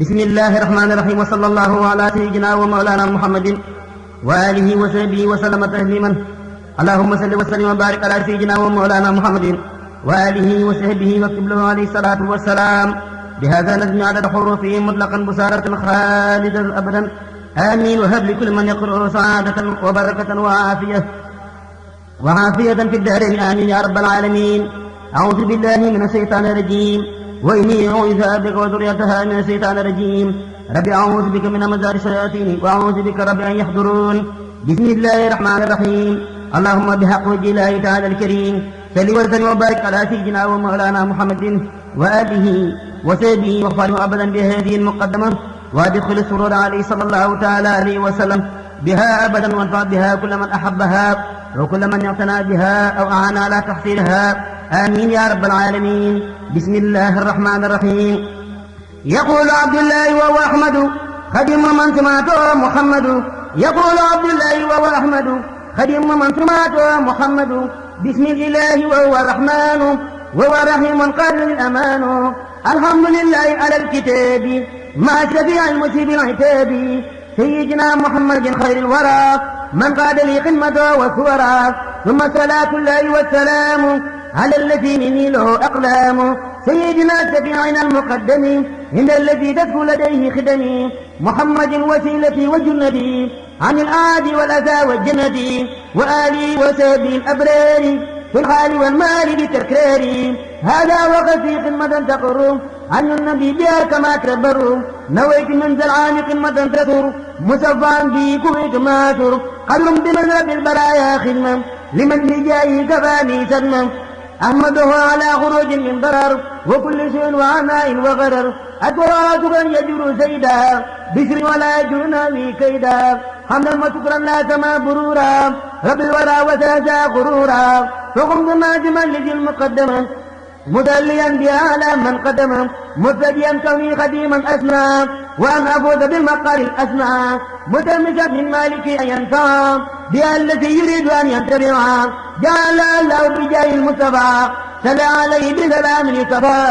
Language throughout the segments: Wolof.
بسم الله الرحمن الرحيم، وصلى الله على سيدنا ومولانا محمد وآله وصحبه وسلم تسليما. اللهم صل وسلم وبارك على سيدنا ومولانا محمد وآله وصحبه واكتب له عليه الصلاة والسلام بهذا نجم عدد حروفه مطلقا بسارة خالدا أبدا. آمين. وهب لكل من يقرأ سعادة وبركة وعافية في الدارين. آمين يا رب العالمين. أعوذ بالله من الشيطان الرجيم، وإني أعوذ بك وذريتها من الشيطان الرجيم. رب أعوذ بك من همزات الشياطين وأعوذ بك رب أن يحضرون. بسم الله الرحمن الرحيم. اللهم بحق وجه الله تعالى الكريم صل وسلم وبارك على سيدنا ومولانا محمد وآله وصحبه وخاله أبدا بهذه المقدمة، وادخل السرور عليه صلى الله تعالى عليه وسلم بها أبدا، وانفع بها كل من أحبها وكل من اعتنى بها أو أعان على تحصيلها. آمين يا رب العالمين. بسم الله الرحمن الرحيم. يقول عبد الله وهو أحمد خدم من سمعته محمد. يقول عبد الله وهو أحمد خدم من سمعته محمد. بسم الله وهو الرحمن وهو رحيم قادر الأمان. الحمد لله على الكتاب مع شفيع المسيب العتاب. سيدنا محمد خير الورى من قاد لي خدمته وصورا. ثم صلاة الله والسلام على الذي مني له أقلام. سيدنا شفيعنا المقدم عند الذي تدخل لديه خدمي. محمد وسيلتي وجنتي عن الأعادي والأذى والجنة. وآلي وسابي الأبرار في الحال والمال بتكراري. هذا وقتي خدمة تقر عن النبي بها كما كبر. نويت منزل عام خدمة تثر مصفا في كويت ماتر. قدر بمذهب البرايا خدمة لمن بجاي كفاني سلمة. أحمده على خروج من ضرر وكل شيء وعناء وغرر. أتراك أن يجر سيدا بشر ولا يجرنا كيدا. حمدا وشكرا لا سما برورا رب الورى وساسا غرورا. فقمت ناجما لذي المقدمة مدليا بها على من قدم. مبتديا كوني خديما أسنى وأن أفوز بالمقال الأسنى. متمسا من مالك أن ينفع بها التي يريد أن يتبعها. جعل الله بجاه المصطفى صلى عليه بسلام يصفى.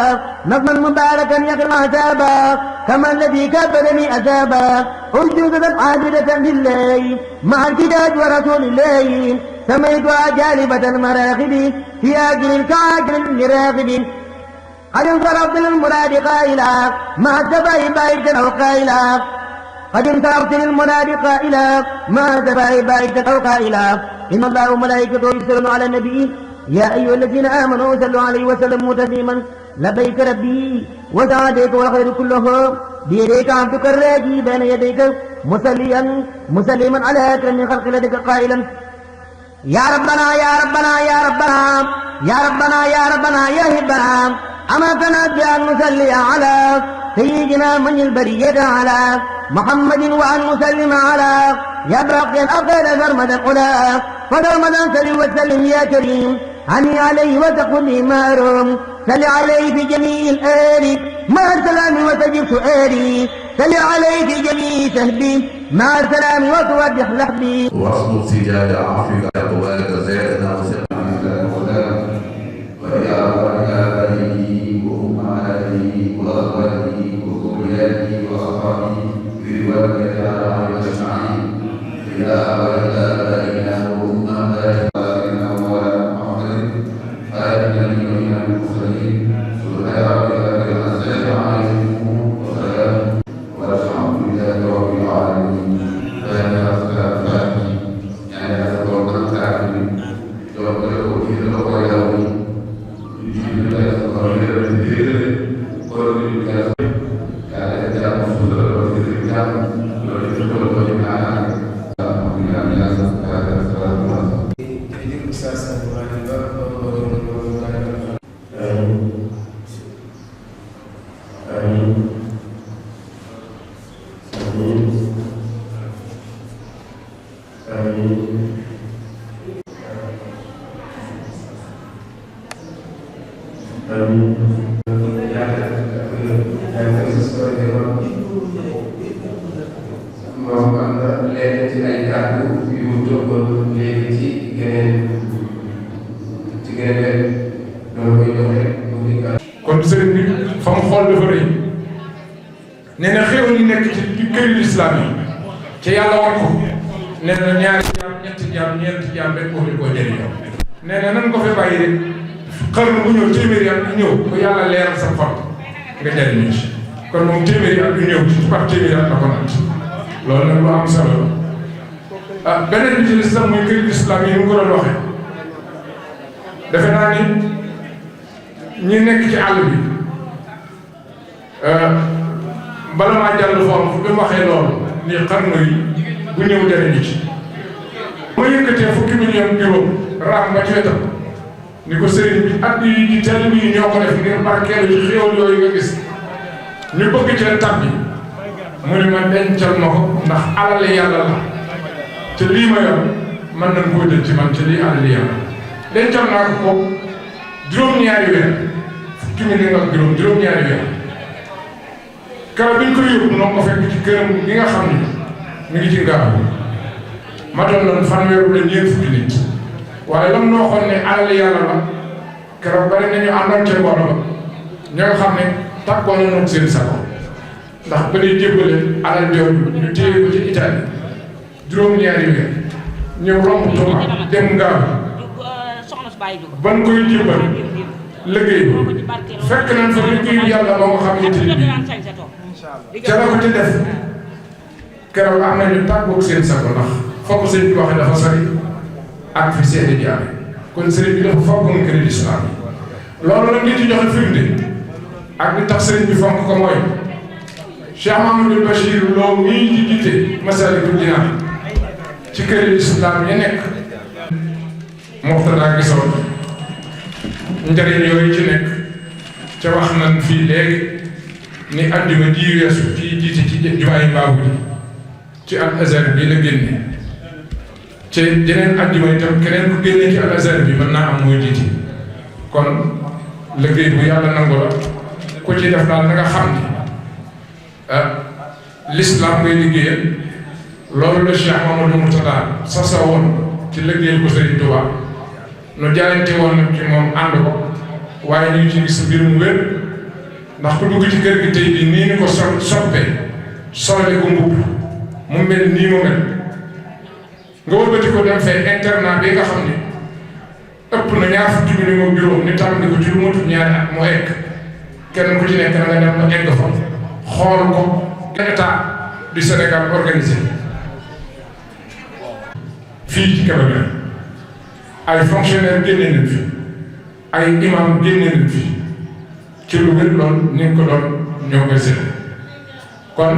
نظما مباركا يقرأ عذابا كما الذي كبرني أذابا. أرجوكا عابدة لله مع الكتاب ورسول الله. سميتها جالبة المراغب في أجل كعجل لراغب. قد انصرفت للمراد قائلا مع السفاء بايتا أو قائلا. قد انصرفت للمراد قائلا مع السفاء بايتا أو قائلا. إن الله وملائكته يصلون على النبي يا أيها الذين آمنوا صلوا عليه وسلموا تسليما. لبيك ربي وسعديك والخير كله بيديك عبدك الراجي بين يديك مسلما على أكرم من خلق لديك قائلا يا ربنا يا ربنا يا ربنا يا ربنا يا ربنا يا هبنا. أمرتنا بأن نصلي على سيدنا من البرية على محمد وأن نسلم على يا براقيا أفضل سرمدا أولى. فسرمدا سل وسلم يا كريم عني عليه وتقل لي مارم. سل عليه في جميع الآل مع السلام وتجب سؤالي. سل عليه في جميع سهبي مع السلام وتوضح لحبي. واصمت سجاد عفوك أقوالك زادنا وسلم على الهدى ويا آله وأمهاته وأخواته وذرياته وأصحابه في الوالد على أجمعين. يا آبائنا وأمهاتنا وأولاد محمد آمنا من المرسلين. سبحان ربك رب العزة عما يصفون وسلام والحمد لله رب العالمين. nee na xéewal yi nekk ci këri lislaam yi ci yàlla war ko nee na ñaari jaam ñetti jaam ñeenti jaam rek moo koo jëriñoo nee na nan ko fi bàyyi rek xarnu bu ñëw téeméeri at ñëw ko yàlla leeral sa xol nga jëriñu ci kon moom téeméeri at du ñëw ci par téeméeri at la ko natt loolu nag lu am solo la beneen bi ci lislam muy këri lislaam yi ni mu ko doon waxee defe naa ni ñi nekk ci àll bi bala maa jàll foofu bi mu waxee loolu ni xarnu yi bu ñëw jëriñu ci ma yëkkatee fukki million juróom raam ba ci wetam ni ko sëriñ bi at yi ci teel bi ñoo ko def ngir barkeelu ci xéewal yooyu nga gis ñu bëgg ci tab bi mu ne ma dencal ma ko ndax alal yàlla la te lii ma yor mën nañ koo jël ci man te lii alal yàlla dencal naa ko ko juróom-ñaari weer fukki million ak juróom-ñaari weer keroog bi ñu ko yóbbu noo ko fekk ci këram gi nga xam ni mi ngi ci ngaaw ma doon doon fanweeru la ñeent fukki nit waaye lam noo xoon ne alal yàlla la keroog bari nañu àndoon ca mbooloo ba ña nga xam ne tàggoo nañu seen sago ndax ba ñuy jébbale alal jooju ñu téye ko ci Italie juróom-ñaari weer ñëw romb Tuuba dem ngaaw ban koy jébbal liggéey fekk nañ fa liggéeyu yàlla ba nga xam ne tili bi ca la ko ci def keroog am nañu tàggoog seen sago ndax fokk sëñ bi waxee dafa sori ak fi seede jaame kon sëriñ bi dafa fonkoon këri lislaam yi loolu nag li ci joxe firnde ak li tax sëriñ bi fonk ko mooy Cheikh Mamadou Bachir Lo mii di jiite Masaalikul Jinaan ci këri lislaam ya nekk Muxtada gisoon njëriñ yooyu ci nekk ca wax nañ fii léegi ni àjjuma ji weesu kii jiite ci jumaay Mbaabu ci Al Azhar bi la génne ci jeneen àjjuma itam keneen ku génnee ci Al Azhar bi mën naa am mooy jiite kon liggéey bu yàlla nangu la ku ci def daal na nga xam ni l'islam ngay liggéeyal loolu la Cheikh Mamadou Mourtada sasa woon ci liggéeyal ko Sëriñ Tuubaa nu jaayante woon nag ci moom ànd ko waaye ñu ngi ci gis mbir mu wér ndax ku dugg ci kër gi tey bii nii ni ko soppee solale ko mbubb mu mel nii mu mel nga wëlbati ko dem fee internat bi nga xam ni ëpp na ñaar fukki million ak juróom ni tàmm ko ci lu matul ñaari at mu egg kenn ku ci nekk na nga dem ba egg fa xool ko état du Sénégal organisé fii ci Kébémer ay fonctionnaire génne nañ fi ay imam génne nañ fi ci lu wér loolu ni ko doon ñoo koy seet kon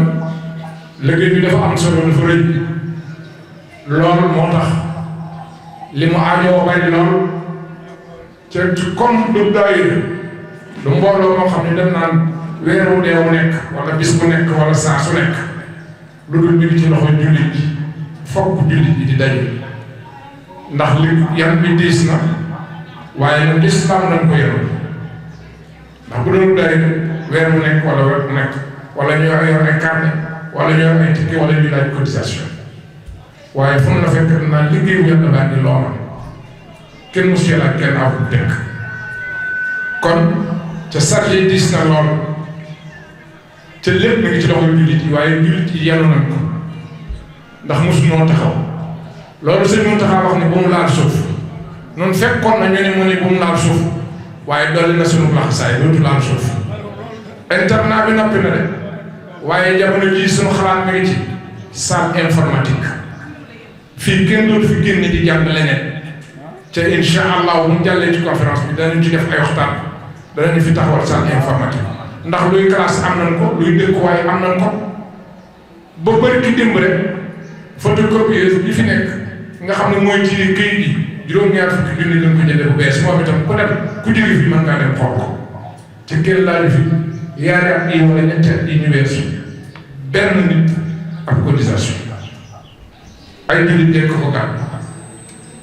liggéey bi dafa am solo dafa rëy loolu moo tax li mu aajoo bari lool ci comme du daayira du mbooloo moo xam ne dem naan weeru deewu nekk wala bis bu nekk wala saa su nekk lu dul ñu ngi ci loxo jullit yi fokk jullit yi di daje ndax li yan bi diis na waaye nag lislaam nañ ko yoroon ndax bu doon daayira weer bu nekk wala weer bu nekk wala ñu yor ay carnet wala ñu yor ay ticket wala ñu laaj cotisation waaye fu mu la fekk naa liggéeyu yàlla baa ngi loo man kenn mosu laaj kenn aw bu dëkk kon ca sarge diis na lool ca lépp mi ngi ci loxo jullit yi waaye jullit yi yenu nañ ko ndax mosu noo taxaw loolu sëñ mu taxaw wax ne bu mu laal suuf noonu fekkoon na ñu ne mu ne bu mu laal suuf waaye dolli na sunu laxasaay dootu laal suuf internat bi noppi na de waaye jamono jii sunu xalaat mi ngi ci salle informatique fii kenn dootu fi génne di jàng leneen te incha allah bu mu jàllee ci conférence bi danañ ci def ay waxtaan danañu fi taxawal salle informatique ndax luy classe am nañ ko luy dëkkuwaay am nañ ko ba bëri ki démb rek photocopieuse bi fi nekk nga xam ne mooy ci këyit yi juróom-ñaar fukki junni lañ ko jëndee bu bees moom itam ku dem ku jóge fi mën ngaa dem xool ko te kenn laaju fi yaari at yi wala ñetti at yi ñu weesu benn nit ab cotisation ay jullit dekk ko gàtt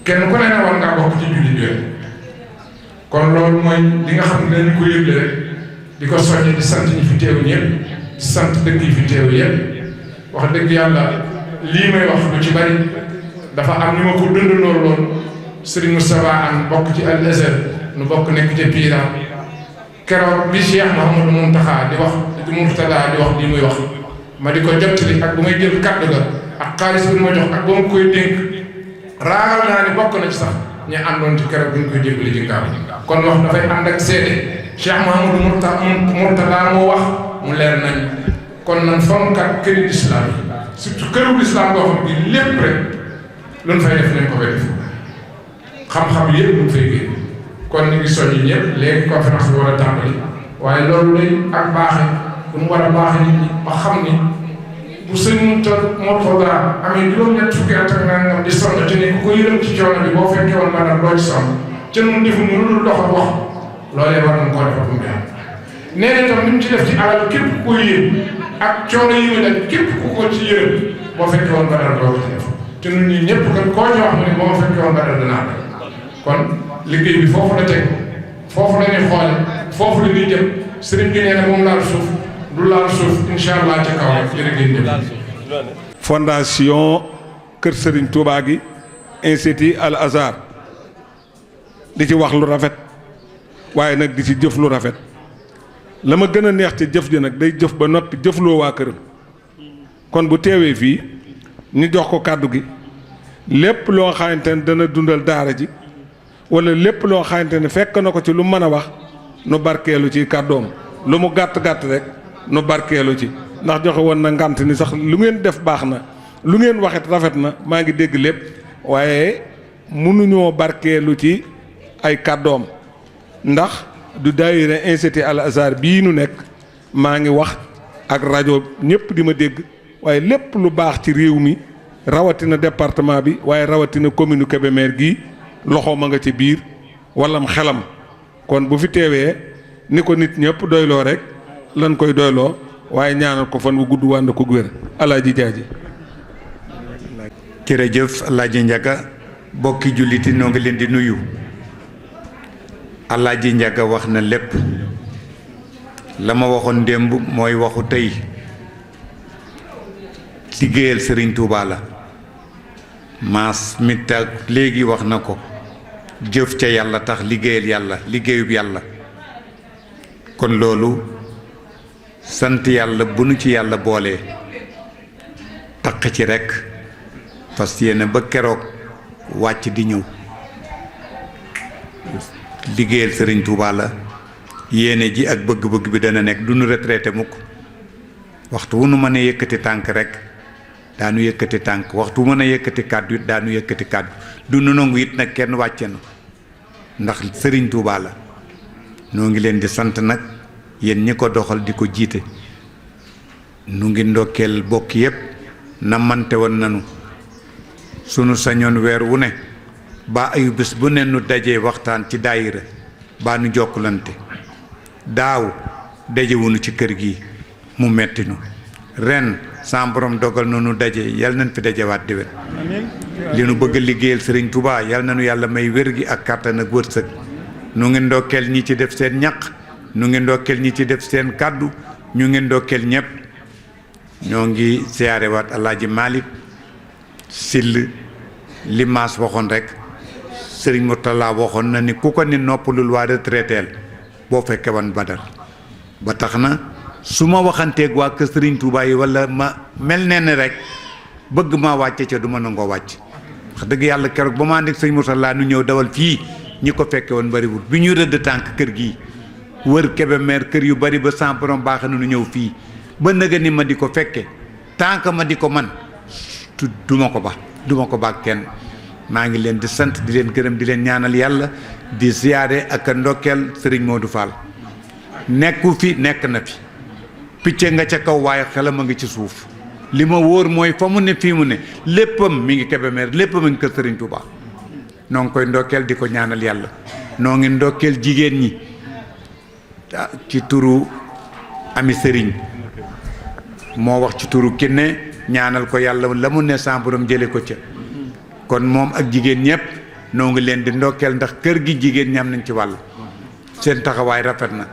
kenn ku ne na war ngaa bokk ci jullit yooyu kon loolu mooy li nga xam ne dañu ko yëgle rek di ko soññi di sant ñi fi teew ñëpp di sant dëkk yi fi teew yëpp wax dëgg yàlla lii may wax lu ci bari dafa am ni ma ko dundandoo loolu Serigne Moustapha an bokk ci Al Azhar nu bokk nekk ca Pira keroog bi Cheikh Mouhamadou Mountakha di wax Abdou Mourtada di wax li muy wax ma di ko jottali ak bu may jël kàddu ga ak xaalis bi ma jox ak ba ma koy dénk raagal naa ni bokk na ci sax ñu àndoon ci keroog bi ñu koy jébbali ci ngaaw kon wax dafay ànd ak seede Cheikh Mouhamadou Mourtada moo wax mu leer nañ kon nan fonkat këri lislaam yi surtout këru lislaam boo xam bi lépp rek lu ñu fay def nañ ko fay def xam-xam yëpp lu ñu fay génn kon ñu ngi soññi ñëpp léegi conférence bi war a tàmbali waaye loolu lay ak baaxe bu mu war a baaxe nit ñi ba xam ni bu sëñ Mourtada amee juróom-ñett fukki at ak nangam di sonn te ne ku ko yërëm ci coono bi boo fekkee woon maanaam doo ci sonn ca nun defuñu lu dul dox ak wax loolee war nañ koo defal bu mu dem nee na itam li mu ci def ci alal képp ku ko yërëm ak coono yi mu def képp ku ko ci yërëm boo fekkee woon maanaam doo ko ci def te nun ñii ñëpp kat koo ci wax mu ne boo ma fekkee woon maanaam danaa def kon liggéey bi foofu la teg foofu la ñuy xoole foofu la ñuy jëm sëriñ bi nee na moom laal suuf du laal suuf incha allah ca kaw rek jërëjëf. fondation Kër Serigne Touba gi Institut Al Azhar di ci wax lu rafet waaye nag di ci jëf lu rafet la ma gën a neex ci jëf ji nag day jëf ba noppi jëfloo waa këram kon bu teewee fii ñu jox ko kàddu gi lépp loo xamante ne dana dundal daara ji wala lépp loo xamante ne fekk na ko ci lu mën a wax nu barkeelu ci kàddoom lu mu gàtt gàtt rek nu barkeelu ci ndax joxe woon na ngant ni sax lu ngeen def baax na lu ngeen waxit rafet na maa ngi dégg lépp waaye mënuñoo barkeelu ci ay kàddoom ndax du daayira Institut Al Azhar bii nu nekk maa ngi wax ak rajo ñëpp di ma dégg waaye lépp lu baax ci réew mi rawatina département bi waaye rawatina commune Kébémer gii loxo ma nga ci biir walam xelam kon bu fi teewee ni ko nit ñëpp doyloo rek lan koy doyloo waaye ñaanal ko fan wu gudd wànd ko wér alaaji jaaji jërëjëf alaaji Njaga bokki julliti noo ngi leen di nuyu alaaji Njaga wax na lépp la ma waxoon démb mooy waxu tey liggéeyal Sëriñ Tuubaa la maas mit ak léegi wax na ko jëf ca yàlla tax liggéeyal yàlla liggéeyub yàlla kon loolu sant yàlla bu nu ci yàlla boolee taq ci rekk fas yéene ba keroog wàcc di ñëw liggéeyal Sëriñ Tuubaa la yéene ji ak bëgg-bëgg bi dana nekk du nu retraité mukk waxtu wu nu mën a yëkkati tànk rekk daanu yëkkati tànk waxtu wu mën a yëkkati kàddu it daanu yëkkati kàddu du nu nangu it nag kenn wàcce na ndax Sëriñ Tuubaa la noo ngi leen di sant nag yéen ñi ko doxal di ko jiite nu ngi ndokkeel bokk yépp namante woon nanu sunu sañoon weer wu ne ba ayu bés bu ne nu dajee waxtaan ci daayira baa nu jokkulante daaw dajewunu ci kër gi mu metti nu ren sam borom dogal na nu daje yal nañ fi dajewaat déwén li nu bëgg a liggéeyal Sëriñ Tuubaa yal nañu yàlla may wér gi ak kàttan ak wërsëg nu ngi ndokkeel ñi ci def seen ñaq nu ngi ndokkeel ñi ci def seen kàddu ñu ngi ndokkeel ñépp ñoo ngi siyaarewaat Alaaji Malick Sill li maas waxoon rek Sëriñ Mourtala waxoon na ni ku ko ni noppalul waa retraiteel boo fekke wan Badar ba tax na su ma waxanteeg waa kër Sëriñ Tuubaa yi wala ma mel ne ni rek bëgg maa wàcce ca du ma nangoo wàcc wax dëgg yàlla keroog ba ma ànd ak Sëriñ Mourtala nu ñëw dawal fii ñi ko fekke woon bariwul bi ñuy rëdd tànk kër gi wër Kébémer kër yu bari ba sans borom baax na nu ñëw fii ba nëga ni ma di ko fekke tànk ma di ko man duma ko ba kenn maa ngi leen di sant di leen gërëm di leen ñaanal yàlla di siyaare ak a ndokkeel Sëriñ Modou Fall nekku fi nekk na fi picc nga ca kaw waaye xelam a ngi ci suuf li ma wóor mooy fa mu ne fii mu ne léppam mi ngi Kébémer léppam mi ngi kër Sëriñ Touba noo ngi koy ndokkeel di ko ñaanal yàlla noo ngi ndokkeel jigéen ñi ci turu Ami Sëriñ moo wax ci turu Kiné ñaanal ko yàlla la mu ne sa borom jële ko ca kon moom ak jigéen ñëpp noo ngi leen di ndokkeel ndax kër gi jigéen ñi am nañ ci wàll seen taxawaay rafet na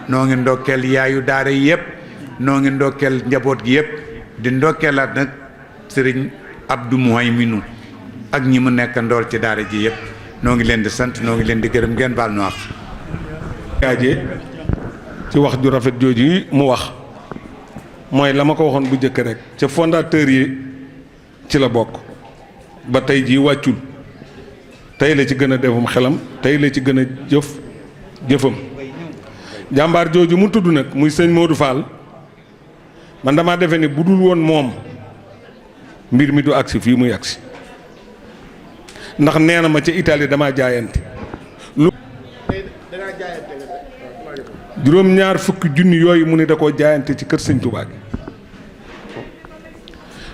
noo ngi ndokkeel yaayu daara yi yëpp noo ngi ndokkeel njaboot gi yëpp di ndokkeelaat nag Sëriñ Abdou Mouhayminu ak ñi mu nekk ndool ci daara ji yëpp noo ngi leen di sant noo ngi leen di gërëm ngeen baal nu wax yaaje ci wax ju rafet jooju mu wax mooy la ma ko waxoon bu njëkk rek ca fondateur yi ci la bokk ba tey jii wàccul tey la ci gën a defum xelam tey la ci gën a jëfam jàmbaar jooju mu tudd nag muy sëñ Modou Fall man damaa defe ne bu dul woon moom mbir mi du agsi fii muy agsi ndax nee na ma ca Italie damaa jaayante lu juróom-ñaar fukki junni yooyu mu ne da koo jaayante ci kër sëñ Touba gi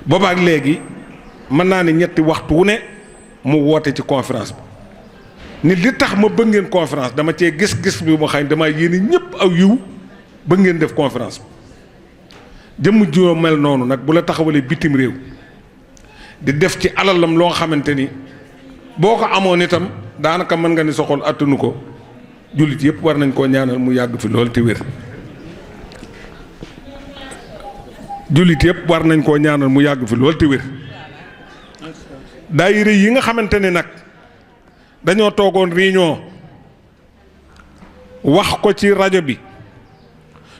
boobaak léegi mën naa ne ñetti waxtu wu ne mu woote ci conférence bi nit li tax ma bëgg ngeen conférence dama cee gis-gis bi ma xam damaa yéene ñëpp aw yiw bëgg ngeen def conférence bi jëmm joo mel noonu nag bu la taxawalee bitim réew di def ci alalam loo xamante ni boo ko amoon itam daanaka mën nga ni soxol attanu ko jullit yëpp war nañ koo ñaanal mu yàgg fi lool te wér jullit yëpp war nañ koo ñaanal mu yàgg fi lool te wér daayira yi nga xamante ni nag dañoo toogoon réunion wax ko ci rajo bi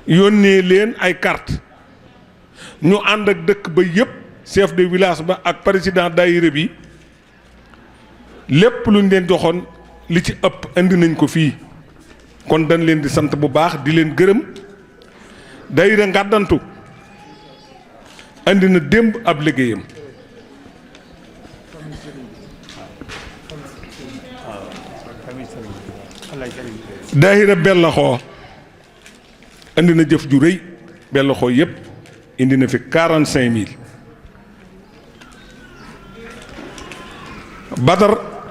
yónnee leen ay carte ñu ànd ak dëkk ba yëpp chef de village ba ak président daayira bi lépp luñ leen joxoon li ci ëpp indi nañ ko fii kon dañ leen di sant bu baax di leen gërëm daayira ngàddantu indi na démb ab liggéeyam daayira Bellaxoo indi na jëf ju rëy Bellaxoo yëpp indi na fi 45 000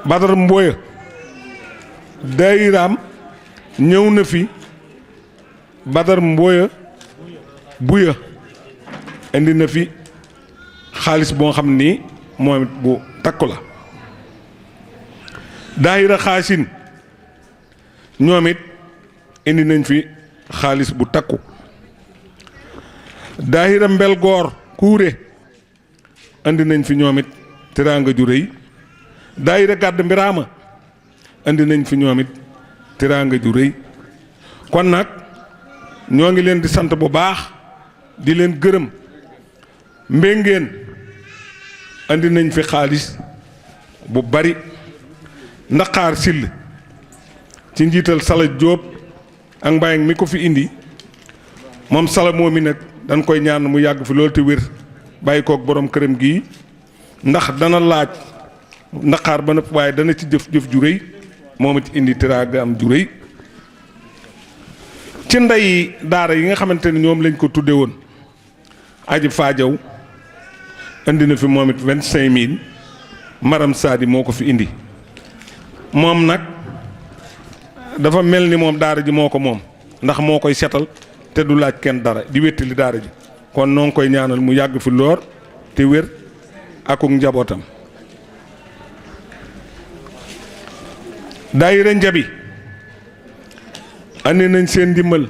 Badar Mboya daayiraam ñëw na fi Badar Mboya buya indi na fi xaalis boo xam ni moom it bu takku la daayira Xaasin ñoom it indi nañ fi xaalis bu takku daayira Mbel Goor Kuure indi nañ fi ñoom it teraanga ju rëy daayira Gàdd Mbiraama indi nañ fi ñoom it teraanga ju rëy kon nag ñoo ngi leen di sant bu baax di leen gërëm mbéngeen indi nañ fi xaalis bu bari Ndaqaar Sill ci njiital Sala Jóob ak Mbayang mi ko fi indi moom Sala moomi nag dañ koy ñaan mu yàgg fi loolu te wér bàyyi kook borom këram gii ndax dana laaj Ndaqaar ba nëpp waaye dana ci jëf ju rëy moom it indi teraanga am ju rëy ci ndey daara yi nga xamante ni ñoom lañ ko tudde woon aji faajaw indi na fi moom it 25 000 Maram Saadi moo ko fi indi moom nag dafa mel ni moom daara ji moo ko moom ndax moo koy setal te du laaj kenn dara di wéttali daara ji kon noo ngi koy ñaanal mu yàgg fi loor te wér akuk njabootam daayira Njabi andi nañ seen ndimbal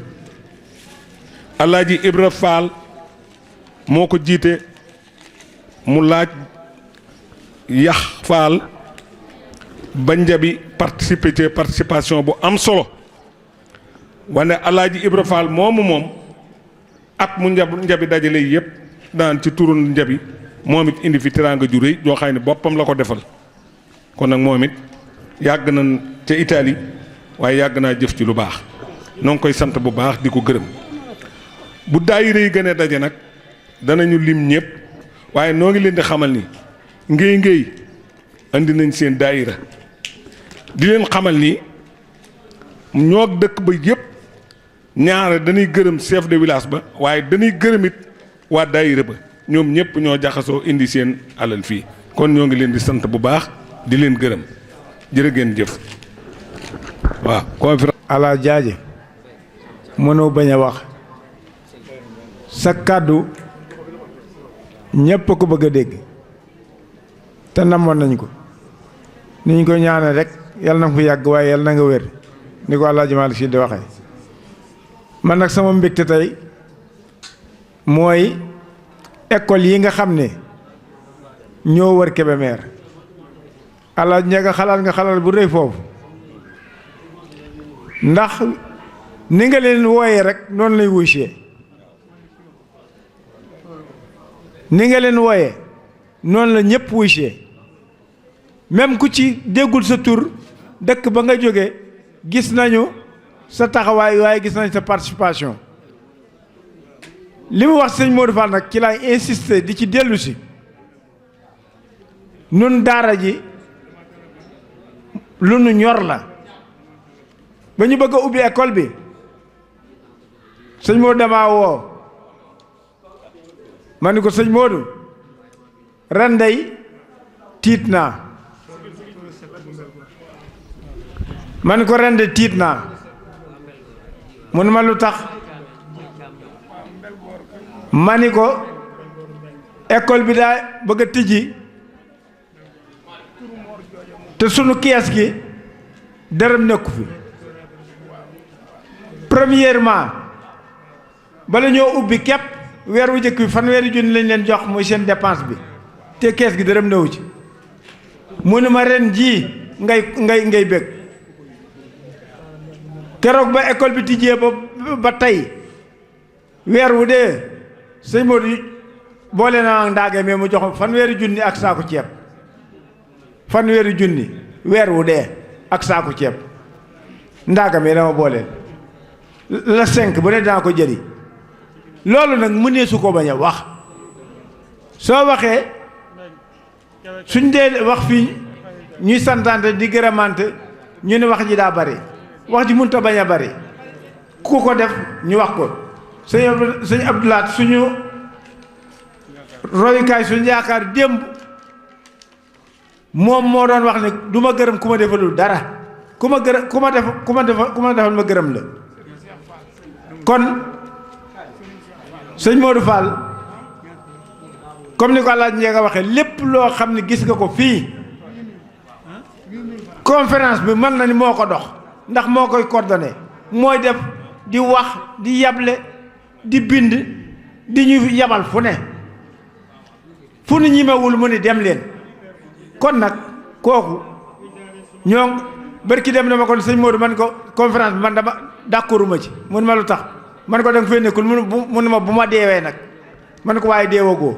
Alaaji Ibra Faal moo ko jiite mu laaj Yax Faal ba Njabi participer ci participation bu am solo wane Alaaji Ibra Faal moomu moom ak mu Njabi dajale yëpp daan ci turu Njabi moom it indi fi teraanga ju rëy joo xam ne boppam la ko defal kon nag moom it yàgg nañ ca Italie waaye yàgg naa jëf ci lu baax noo ngi koy sant bu baax di ko gërëm bu daayira yi gën a daje nag danañu lim ñëpp waaye noo ngi leen di xamal ni ngéy andi nañ seen daayira di leen xamal ni ñoo dëkk ba yëpp ñaare dañuy gërëm chef de village ba waaye dañuy gërëm it waa daayira ba ñoom ñëpp ñoo jaxasoo indi seen alal fii kon ñoo ngi leen di sant bu baax di leen gërëm jërë ngeen jëf waaw conférence ala jaaje mënoo bañ a wax sa kàddu ñépp ko bëgg a dégg te namoon nañ ko ni ñu ko ñaane rek yàlla na nga fi yàgg waaye yàlla na nga wér ni ko Alaaji Maalik Si di waxee man nag sama mbégte tey mooy école yi nga xam ne ñoo wër Kébémer Alaaji Njaga xalaat nga xalaat bu rëy foofu ndax ni nga leen wooyee rek noonu lay wuysee ni nga leen wooye noonu la ñëpp wuysee même ku ci déggul sa tur dëkk ba nga jóge gis nañu sa taxawaay waaye gis nañ sa participation li mu wax sëñ Modou Fall nag ci laay insister di ci dellu si nun daara ji lu nu ñor la ba ñu bëgg a ubbi école bi sëñ Modou damaa woo ma ni ko sëñ Modou ren day tiit naa ma ni ko ren de tiit naa mu ne ma lu tax ma ni ko école bi daa bëgg a tijji te sunu kees gi dërëm nekku fi premièrement bala ñoo ubbi képp weer wu njëkk bi fanweeri junni lañ leen jox muy seen dépense bi te kees gi dërëm newu ci mu ne ma ren jii ngay bëgg keroog ba école bi tijjee ba tey weer wu dee sëñ Modou boole naa ndaage mais mu jox fanweeri junni ak saaku ceeb fanweeri junni weer wu dee ak saaku ceeb ndaaga mi dama booleel la 5 bu ne dana ko jëri loolu nag mënee su ko bañ a wax soo waxee suñ dee wax fii ñuy santante di gërëmante ñu ne wax ji daa bari wax ji mënut a bañ a bari ku ko def ñu wax ko sëñ Abdoulaat suñu royukaay suñu yaakaar démb moom moo doon wax ne du ma gërëm ku ma defalul dara ku ma defal ma gërëm la kon sëñ Modou Fall comme ni ko Alaaji Njeega waxee lépp loo xam ne gis nga ko fii conférence bi mën na ni moo ko dox ndax moo koy coordonné mooy def di wax di yable di bind di ñu yabal fu ne fu nu ñimewul mu ni dem leen kon nag kooku ñoo barki dem na ma kon sëñ Modou man ko conférence bi man dama d'accorduma ci mun ma lu tax man ko da nga fay nekkul mun ma bu ma deewee nag man ko waaye deewagoo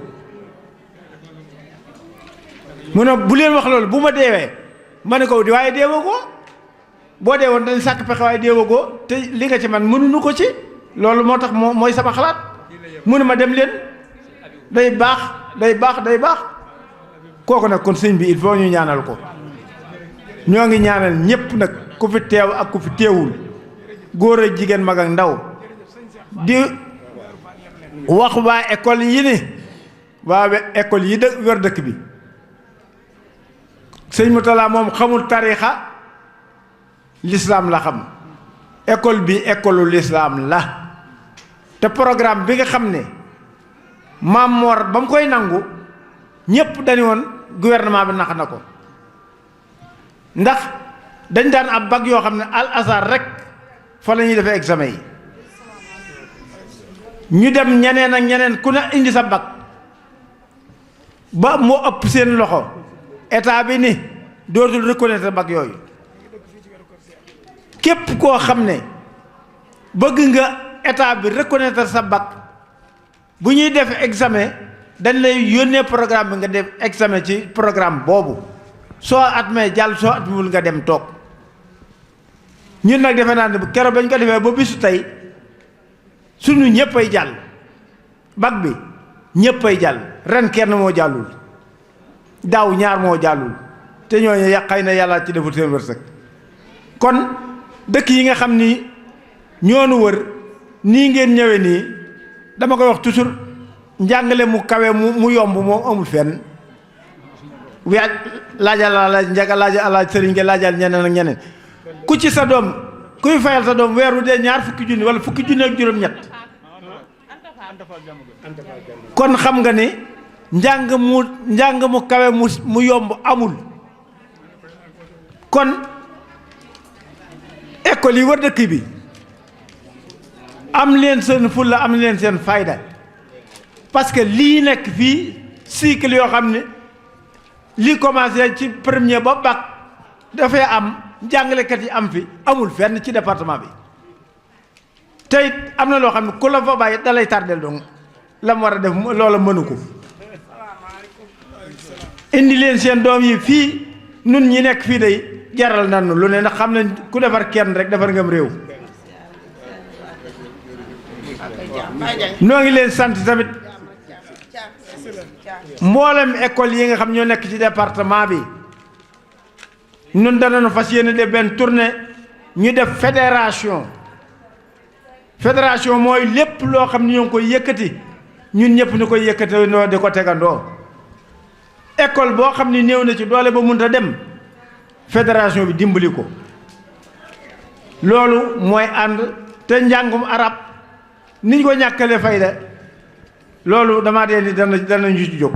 mu ne bu leen wax loolu bu ma deewee ma ne ko di waaye deewagoo boo deewoon dañ sàkk pexe waaye deewagoo te li nga ci man mënuñu ko ci loolu moo tax mooy sama xalaat mu ne ma dem leen day baax kooku nag kon sëñ bi il faut ñu ñaanal ko ñoo ngi ñaanal ñépp nag ku fi teew ak ku fi teewul góor ak jigéen mag ak ndaw di wax waa école yi ni waa école yi wër dëkk bi sëñ Moutalla moom xamul tariixa l'islam la xam école bi école l'islam la te programme bi nga xam ne Maam Mor ba mu koy nangu ñépp dañu woon gouvernement bi nax na ko ndax dañ daan ab bac yoo xam ne al azhar rek fa la ñuy defee examen yi ñu dem ñeneen ak ñeneen ku ne indi sa bac ba moo ëpp seen loxo état bi ni dootul reconnaître bac yooyu képp koo xam ne bëgg nga état bi reconnaître sa bac bu ñuy def examen dañ lay yónnee programme bi nga def examen ci programme boobu soo admee jàll soo admewul nga dem toog ñun nag defe naa ne keroog bañ ko defee ba bisu tey sunu ñëppay jàll bac bi ñëppay jàll ren kenn moo jàllul daaw ñaar moo jàllul te ñooñu xëy na yàlla ci deful seen wërsëg kon dëkk yi nga xam ni ñoonu wër nii ngeen ñëwee nii dama koy wax toujours njàngale mu kawe mu yomb moom amul fenn wi laajal njaga laajal sëriñ nga laajal ñeneen ak ñeneen ku ci sa doom kuy fayal sa doom weeru dee ñaar fukki junni wala fukki junni ak juróom-ñett kon xam nga ni njàng mu kawe mu yomb amul kon école yi war dëkk bi am leen seen fulla am leen seen fayda parce que lii nekk fii cycle yoo xam ne lii commencé ci premier ba bac dafay am jàngalekat yi am fi amul fenn ci département bi te it am na loo xam ne ku la fa bàyyi da lay tardel donc la mu war a def loola mënu ko indi leen seen doom yi fii nun ñi nekk fii day jaral nanu lu ne ndax xam nañ ku defar kenn rek defar ngam réew. noo ngi leen sant tamit mboolem école yi nga xam ñoo nekk ci département bi ñun danañu fas yéene def benn tournée ñu def fédération mooy lépp loo xam ne ñoo ngi koy yëkkati ñun ñëpp ñu koy yëkkati noo di ko tegandoo école boo xam ne néew na ci doole ba mënut a dem fédération bi dimbali ko loolu mooy ànd te njàngum arab niñ ko ñàkkale fayda loolu damaa dee ni danañu ci jóg.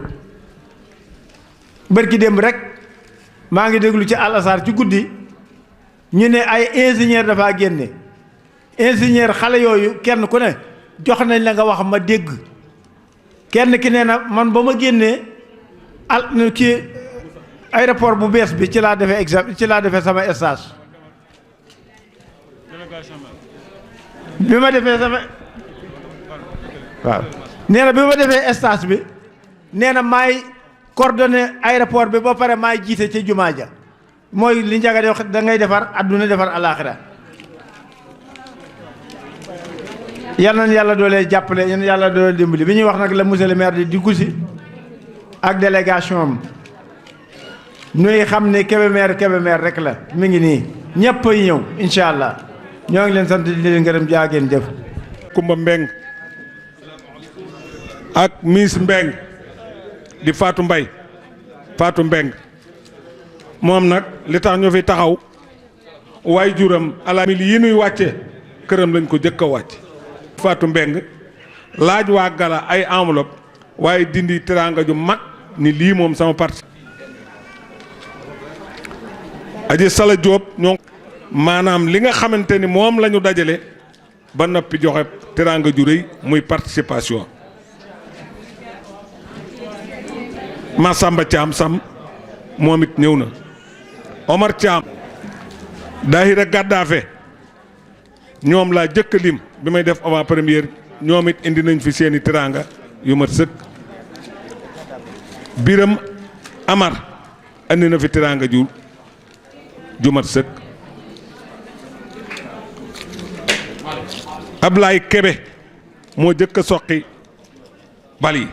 bërki démb rek maa ngi déglu ci Al Azhar ci guddi ñu ne ay ingénieur dafa génne ingénieur xale yooyu kenn ku ne jox nañ la nga wax ma dégg kenn ki nee na man ba ma génnee kii aéroport bu bees bi ci laa defee examen ci laa defee sama stage bi ma defee sama waaw nee na bi ma defee stage bi nee na maay coordonné aéroport bi ba pare maay jiite ci jumaa ja mooy li njaga di wax da ngay defar adduna defar alaaxira yal nañu yàlla doolee jàppale yal na yàlla doolee dimbali bi ñuy wax nag la monsieur le maire di diggu si ak délégation am nuy xam ne Kébémer rek la mi ngi nii ñëpp ay ñëw incha allah ñoo ngi leen sant di leen gërëm jaageen jëf. Kumba Mbeng ak Miss Mbeng di Fatou Mbeng moom nag li tax ñu fi taxaw waaye juram alamil yi nuy wàcce këram lañ ko jëkk a wàcc Fatou Mbeng laaj waa Gala ay enveloppe waaye dindi teraanga ju mag ni lii moom sama parti aji Sala Diop ñoo maanaam li nga xamante ni moom la ñu dajale ba noppi joxe teraanga ju rëy muy participation Massamba Thiam Sam moom it ñëw na Omar Thiam daahira Gàddaafe ñoom laa jëkk lim bi may def avant première ñoom it indi nañ fi seeni teraanga yu mat sëkk Biram Amar andi na fi teraanga ju mat sëkk Ablaye Kebe moo jëkk a soqi bal yi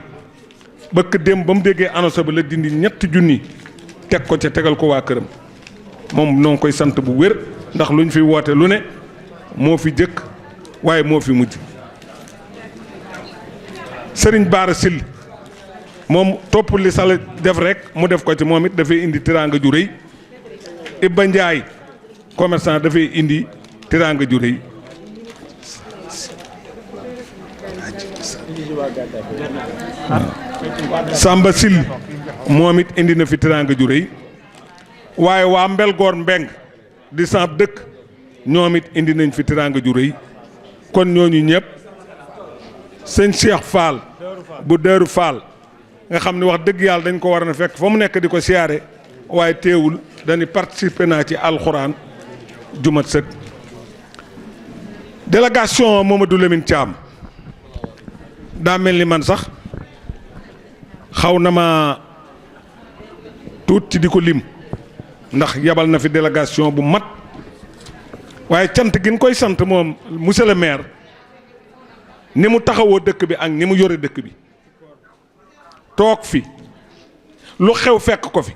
bëkk dem ba mu déggee annonce ba la dindi ñetti junni teg ko ca tegal ko waa këram moom noo ngi koy sant bu wér ndax lu ñu fi woote lu ne moo fi jëkk waaye moo fi mujj Sëriñ Baara Sil moom topp li Sala def rek mu def ko ci moom it dafay indi teraanga ju rëy Ibba Njaay commerçant dafay indi teraanga ju rëy Samba Sil moom it indi na fi teraanga ju rëy waaye waa Mbelgoor Mbeng di samp dëkk ñoom it indi nañ fi teraanga ju rëy kon ñooñu ñëpp sëñ Cheikh Fall bu Dëru Fall nga xam ne wax dëgg yàlla dañ ko war na fekk fa mu nekk di ko siyaare waaye teewul dañuy participer naa ci alxuraan jumat sëkk délégation Mamadou Lamine Thiam daa mel ni man sax xaw na ma tuut ci di ko lim ndax yabal na fi délégation bu mat waaye cant gi ñu koy sant moom monsieur le maire ni mu taxawoo dëkk bi ak ni mu yore dëkk bi toog fi lu xew fekk ko fi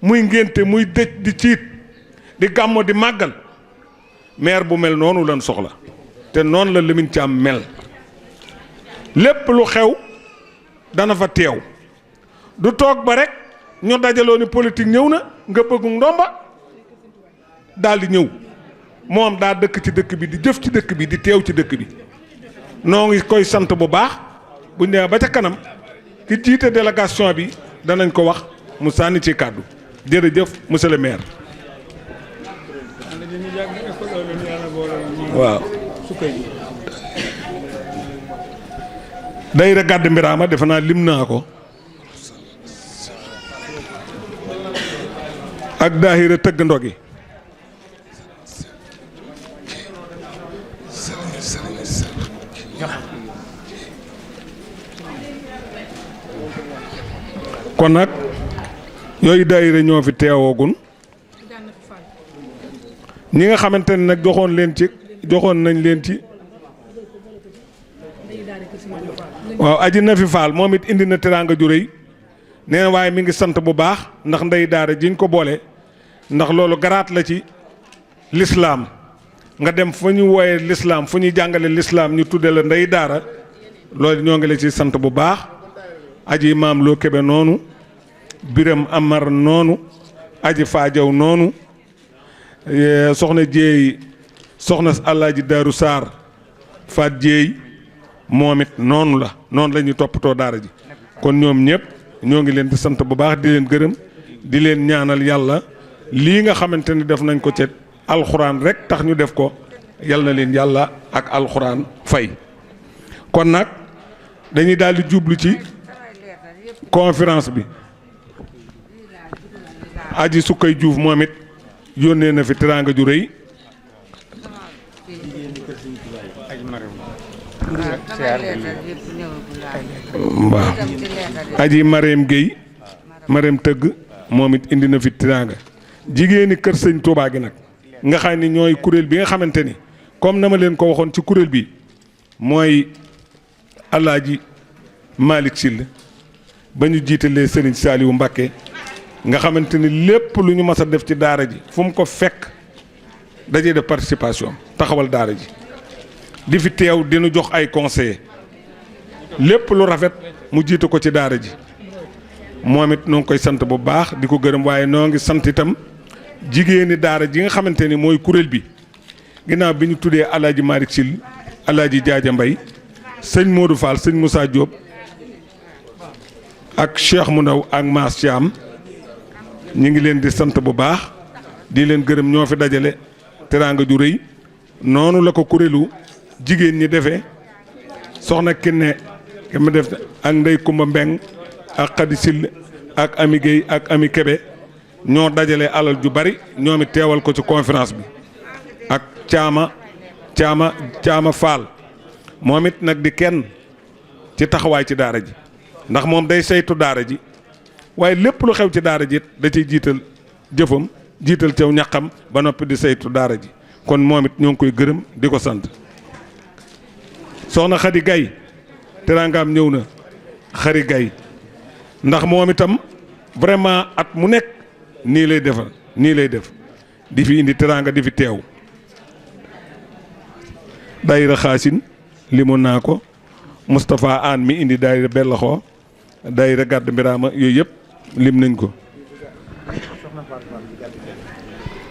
muy ngénte muy dëj di ciit di gàmmo di màggal maire bu mel noonu lan soxla te noonu la Lamine Thiam mel lépp lu xew dana fa teew du toog ba rek ñu dajaloo ni politique ñëw na nga bëggu ndomba daal di ñëw moom daa dëkk ci dëkk bi di jëf ci dëkk bi di teew ci dëkk bi noo ngi koy sant bu baax bu ñu demee ba ca kanam ki jiite délégation bi danañ ko wax mu sànni ci kàddu jërëjëf monsieur le maire. waaw. dayra gàdd mbiraama defe naa lim naa ko ak daahira tëgg ndogi kon nag yooyu daayira ñoo fi teewoogun ñi nga xamante ne nag joxoon nañ leen ci waaw aji na fi faal moom it indi na teraanga ju rëy nee na waaye mi ngi sant bu baax ndax ndey daara jiñ ko boole ndax loolu garaat la ci lislaam nga dem fu ñu wooyee lislaam fu ñuy jàngale lislaam ñu tudde la ndey daara loolu ñoo ngi la ci sant bu baax aji maam loo kebe noonu biram amar noonu aji faajaw noonu soxna jéey soxna alaaji daaru saar faat jéey moom it noonu la ñuy toppatoo daara ji kon ñoom ñëpp ñoo ngi leen di sant bu baax di leen gërëm di leen ñaanal yàlla lii nga xamante ni def nañ ko ci alxuraan rek tax ñu def ko yal na leen yàlla ak alxuraan fay kon nag dañuy daal di jublu ci conférence bi aji sukkay juuf moom it yónnee na fi teraanga ju rëy waaw aji Mareem Guèye Mareem tëgg moom it indi na fi teraanga jigéeni kër sëñ Touba gi nag nga xam ni ñooy kuréel bi nga xamante ni comme na ma leen ko waxoon ci kuréel bi mooy alaaji Malick Syll ba ñu jiitalee Serigne Saliou Mbacké nga xamante ni lépp lu ñu mas a def ci daara ji fu mu ko fekk dajee def participation taxawal daara ji di fi teew dinu jox ay conseillers lépp lu rafet mu jiite ko ci daara ji moom it noo ngi koy sant bu baax di ko gërëm waaye noo ngi sant itam jigéeni daara ji nga xamante ni mooy kuréel bi ginnaaw bi ñu tuddee alaaji Malick Syll alaaji Jaaja Mbay sëñ Modou Fall sëñ Moussa Diop ak Cheikh mu ndaw ak Mass Thiam ñu ngi leen di sant bu baax di leen gërëm ñoo fi dajale teraanga ju rëy noonu la ko kuréelu jigéen ñi defee soxna Kiné ki ma def ak Ndey Kumba Mbeng ak Khady Syll ak Ami Guèye ak Ami Kébé ñoo dajale alal ju bari ñoom it teewal ko ci conférence bi ak caama Fall moom it nag di kenn ci taxawaay ci daara ji ndax moom day saytu daara ji waaye lépp lu xew ci daara ji da ciy jiital jëfam jiital caw ñaqam ba noppi di saytu daara ji kon moom it ñoo ngi koy gërëm di ko sant soxna Khady Gaye teraangaam ñëw na Khady Gaye ndax moom itam vraiment at mu nekk nii lay def di fi indi teraanga di fi teew daayira xaasin limoon naa ko Moustapha Anne mi indi daayira bellaxoo daayira gàdd mbiraama yooyu yëpp lim nañ ko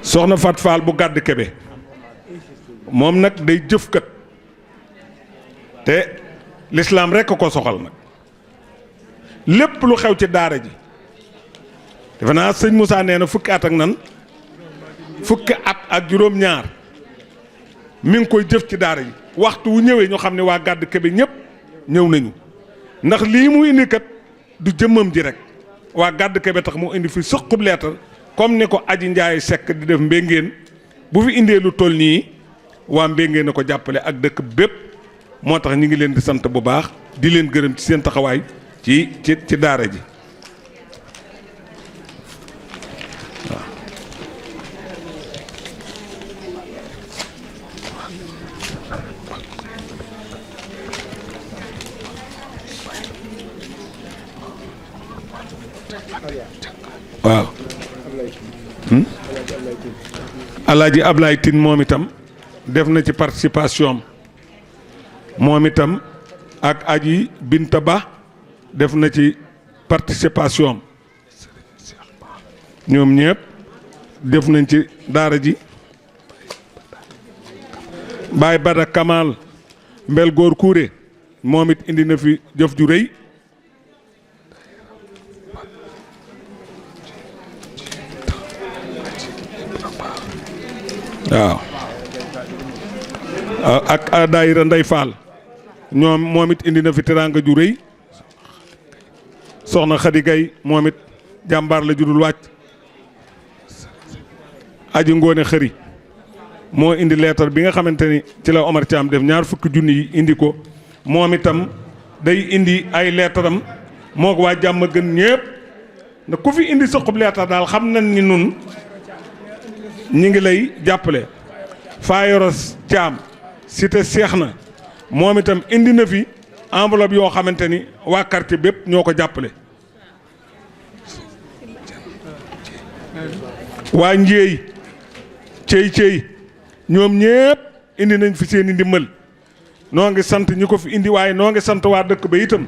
soxna Fat Fall bu gàdd kebe moom nag day jëfkat te lislaam rekk ko soxal nag lépp lu xew ci daara ji defe naa sëñ Moussa nee na fukki at ak juróom-ñaar mi ngi koy jëf ci daara ji waxtu wu ñëwee ñu xam ne waa gàdd kebe ñëpp ñëw nañu ndax lii mu indi kat du jëmmam ji rek waa gàdd kebe tax mu indi fi sëqub leetar comme ni ko aji Njaay Sekk di def mbéngeen bu fi indee lu toll nii waa mbéngeen na ko jàppale ak dëkk bépp moo tax ñu ngi leen di sant bu baax di leen gërëm ci seen taxawaay ci daara ji waaw alaaji Ablaye Tine moom itam def na ci participation moom itam ak aji Binta Ba def na ci participation ñoom ñëpp def nañ ci daara ji Baye Bada Kamal Mbel Góor Kuure moom it indi na fi jëf ju rëy waaw ak daayira Ndey Fall moom it indi na fi teraanga ju rëy soxna Khady Gaye moom it jàmbaar la judul wàcc aji ngoone xëri moo indi leetar bi nga xamante ni ci la Omar Thiam def 20 junni yi indi ko moom itam day indi ay leetaram moo ko waa jàmm gën ñépp na ku fi indi sa xub leetar daal xam nañ ni nun ñi ngi lay jàppale. Fayoros Thiam cité seex na moom itam indi na fi enveloppe yoo xamante ni waa quartier bépp ñoo ko jàppale. waa Njéey cey ñoom ñépp indi nañ fi seeni ndimbal noo ngi sant ñi ko fi indi waaye noo ngi sant waa dëkk ba itam.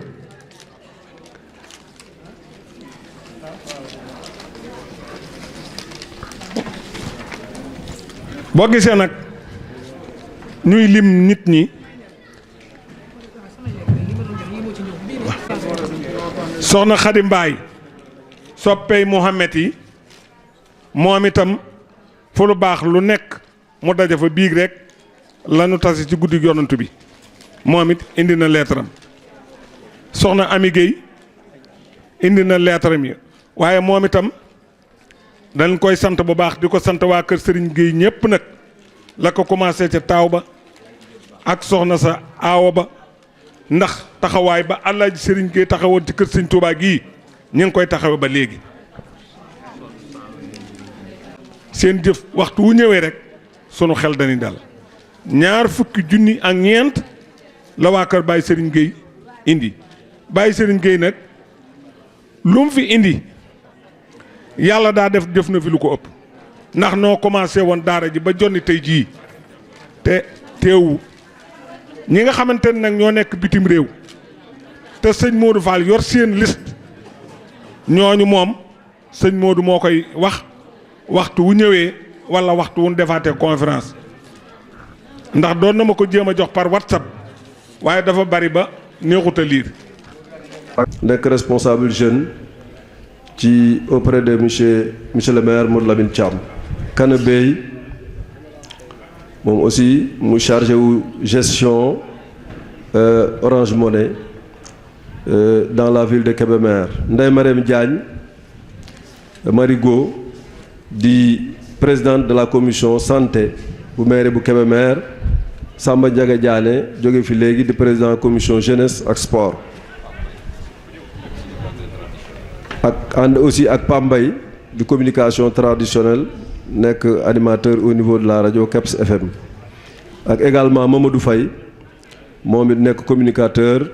boo gisee nag ñuy lim nit ñi soxna Xadi Mbaay soppey Muhammad yi moom itam fu lu baax lu nekk mu daja fa biig rek lanu tasi ci guddi yonantu bi moom it indi na leetaram. soxna Ami Guèye indi na leetaram yi waaye moom itam dañ koy sant bu baax di ko sant waa kër Serigne Guèye ñépp nag la ko commencé ca taaw ba ak soxna sa aawo ba ndax taxawaay ba Alaaji Serigne Guèye taxawoon ci kër Serigne Touba gii ñu ngi koy taxawe ba léegi. seen jëf waxtu wu ñëwee rek sunu xel dañuy dal. 20 junni ak ñeent la waa kër Baye Serigne Guèye indi Baye Serigne Guèye nag lu mu fi indi yàlla daa def na fi lu ko ëpp ndax noo commencé woon daara ji ba jonni tey jii te teewu ñi nga xamante ne nag ñoo nekk bitim réew te sëñ Modou Fall yor seen liste ñooñu moom sëñ Modou moo koy wax waxtu wu ñëwee walla waxtu wu ñu defaatee conférence ndax doon na ma ko jéem a jox par WhatsApp waaye dafa bari ba neexut a liir. nekk responsable jeune ci auprès de monsieur le maire Modou Lamine Thiam. Kana Bey moom aussi mu chargé wu gestion Orange Money dans la ville de Kébémer. Ndeye Marème Diagne Marigo di présidente de la commission santé bu maire bu Kébémer. Samba Ndiaga Diané jóge fi léegi di président commission jeunesse ak sport. ak ànd aussi ak Pambay di communication traditionnelle nekk animateur au niveau de la rajo Keps FM. ak également Mamadou Faye moom it nekk communicateur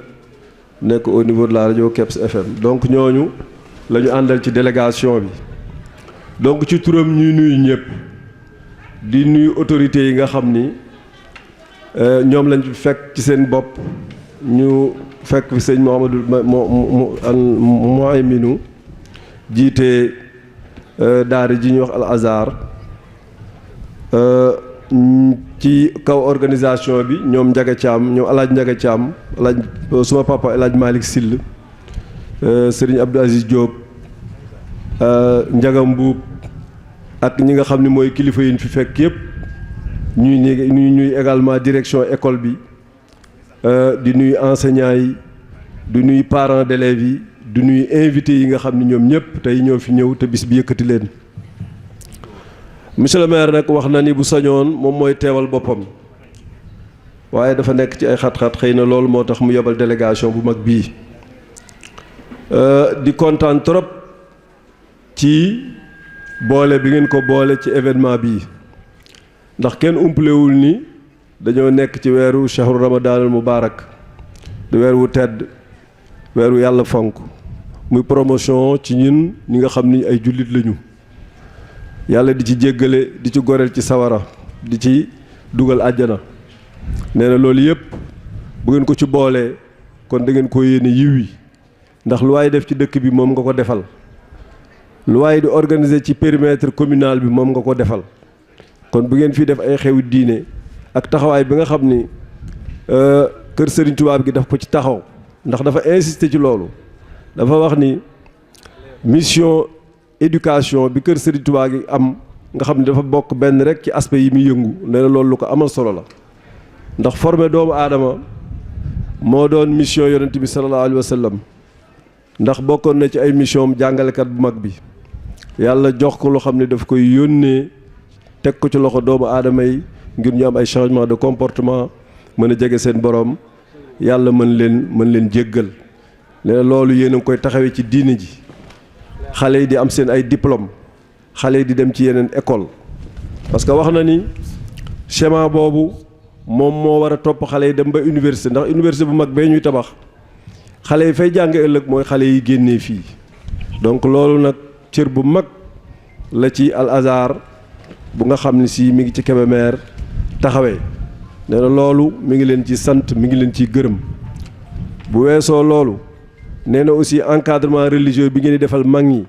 nekk au niveau de la rajo Keps FM. donc ñooñu la ñu àndal ci délégation bi. donc ci turam ñuy nuyu ñëpp di nuyu autorités yi nga xam ni ñoom lañ fekk ci seen bopp ñu fekk fi sëñ Mouhamadou Mouhayminu jiite daara ji ñuy wax Al Azhar ci kaw organisation bi ñoom Ndiaga Thiam ñoom alaaj Ndiaga Thiam alaaj suma papa alaaj Malick Sill Serigne Abdou Aziz Diop Ndiaga Mbuub ak ñi nga xam ne mooy kilifa yi ñu fi fekk yëpp ñuy également direction école bi di nuyu enseignants yi di nuyu parents d'élèves yi di nuyu invités yi nga xam ne ñoom ñëpp tey ñoo fi ñëw te bis bi yëkkati leen. monsieur le maire nag wax na ni bu sañoon moom mooy teewal boppam waaye dafa nekk ci ay xat-xat xëy na loolu moo tax mu yebal délégation bu mag bii di kontaan trop ci boole bi ngeen ko boole ci événement bii ndax kenn umpalewul ni dañoo nekk ci weeru shahru ramadanul mubarak di weer wu tedd weeru yàlla fonk muy promotion ci ñun ñi nga xam ni ay jullit lañu yàlla di ci jéggale di ci goreel ci sawara di ci dugal àjjana nee na loolu yëpp bu ngeen ko ci boolee kon da ngeen ko yéene yiw yi ndax lu waay def ci dëkk bi moom nga ko defal lu waay di organiser ci périmètre communal bi moom nga ko defal kon bu ngeen fii def ay xewi diine ak taxawaay bi nga xam ni kër Serigne Touba gi daf ko ci taxaw ndax dafa insister ci loolu dafa wax ni mission éducation bi kër Serigne Touba gi am nga xam ne dafa bokk benn rek ci aspect yi muy yëngu nee na loolu lu ko amal solo la ndax former doomu aadama moo doon mission yonent bi sallallahu alayhi wa sallam ndax bokkoon na ci ay mission jàngalekat bu mag bi yàlla jox ko loo xam ne daf koy yónnee teg ko ci loxo doomu aadama yi ngir ñu am ay changement de comportement mën a jege seen borom yàlla mën leen jéggal nee na loolu yéen a ngi koy taxawee ci diine ji xale yi di am seen ay diplôme xale yi di dem ci yeneen école parce que wax na ni schéma boobu moom moo war a topp xale yi dem ba université ndax université bu mag bee ñuy tabax xale yi fay jàng ëllëg mooy xale yi génnee fii donc loolu nag cër bu mag la ci Al Azhar bu nga xam ni si mi ngi ci Kébémer taxawee nee na loolu mi ngi leen ci sant mi ngi leen ciy gërëm bu weesoo loolu nee na aussi encadrement religieux bi ngeen di defal mag ñi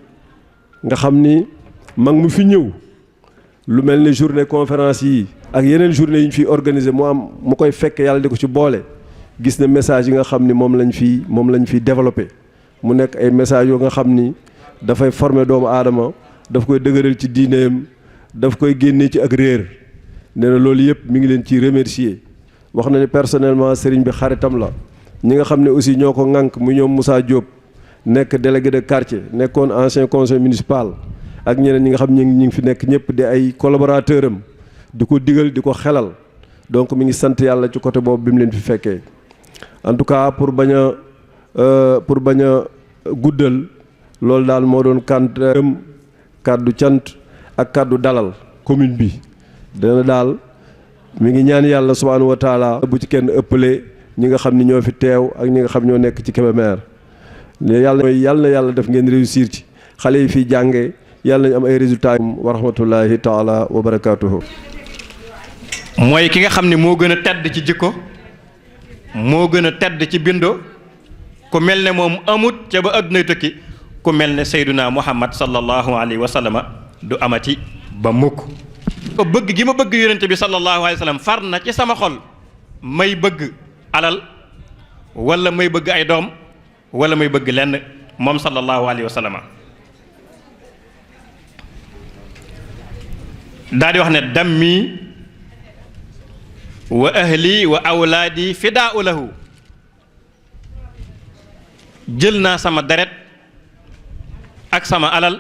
nga xam ni mag mu fi ñëw lu mel ni journée conférence yi ak yeneen journée yi ñu fiy organiser mu koy fekk yàlla di ko ci boole gis na message yi nga xam ni moom lañ fi développé mu nekk ay message yoo nga xam ni dafay former doomu aadama daf koy dëgëral ci diineem daf koy génnee ci ak réer nee na loolu yëpp mi ngi leen ci remercier wax na ni personnellement sëriñ bi xaritam la ñi nga xam ne aussi ñoo ko ŋànk mu ñoom Moussa Diop nekk délégué de quartier nekkoon ancien conseil municipal ak ñeneen ñi nga xam ñi ngi fi nekk ñëpp di ay collaborateur am di ko digal di ko xelal donc mi ngi sant yàlla ci côté boobu bi mu leen fi fekkee en tout cas pour bañ a guddal loolu daal moo doon kàddu cant ak kàddu dalal commune bi dana daal mi ngi ñaan yàlla subhaanahu wa taala bu ci kenn ëppale ñi nga xam ni ñoo fi teew ak ñi nga xam ñoo nekk ci Kébémer yàlla na yàlla def ngeen réussir ci xale yi fii jànge yàlla nañu am ay résultats wa rahmatullahi taala wa barakaatuhu. mooy ki nga xam ne moo gën a tedd ci jikko moo gën a tedd ci bindo ku mel ne moom amut ca ba addunay tukki ku mel ne Seyduna Muhammad sallallahu alayhi wa sallama du amati ba mukk ko bëgg gi ma bëgg yonente bi sallallahu alayhi wa sallam far na ci sama xol may bëgg alal wala may bëgg ay doom wala may bëgg lenn moom sallallahu alayhi wa sallama daal di wax ne dammi wa ahli wa awlaadi fidaau lahu jël naa sama deret ak sama alal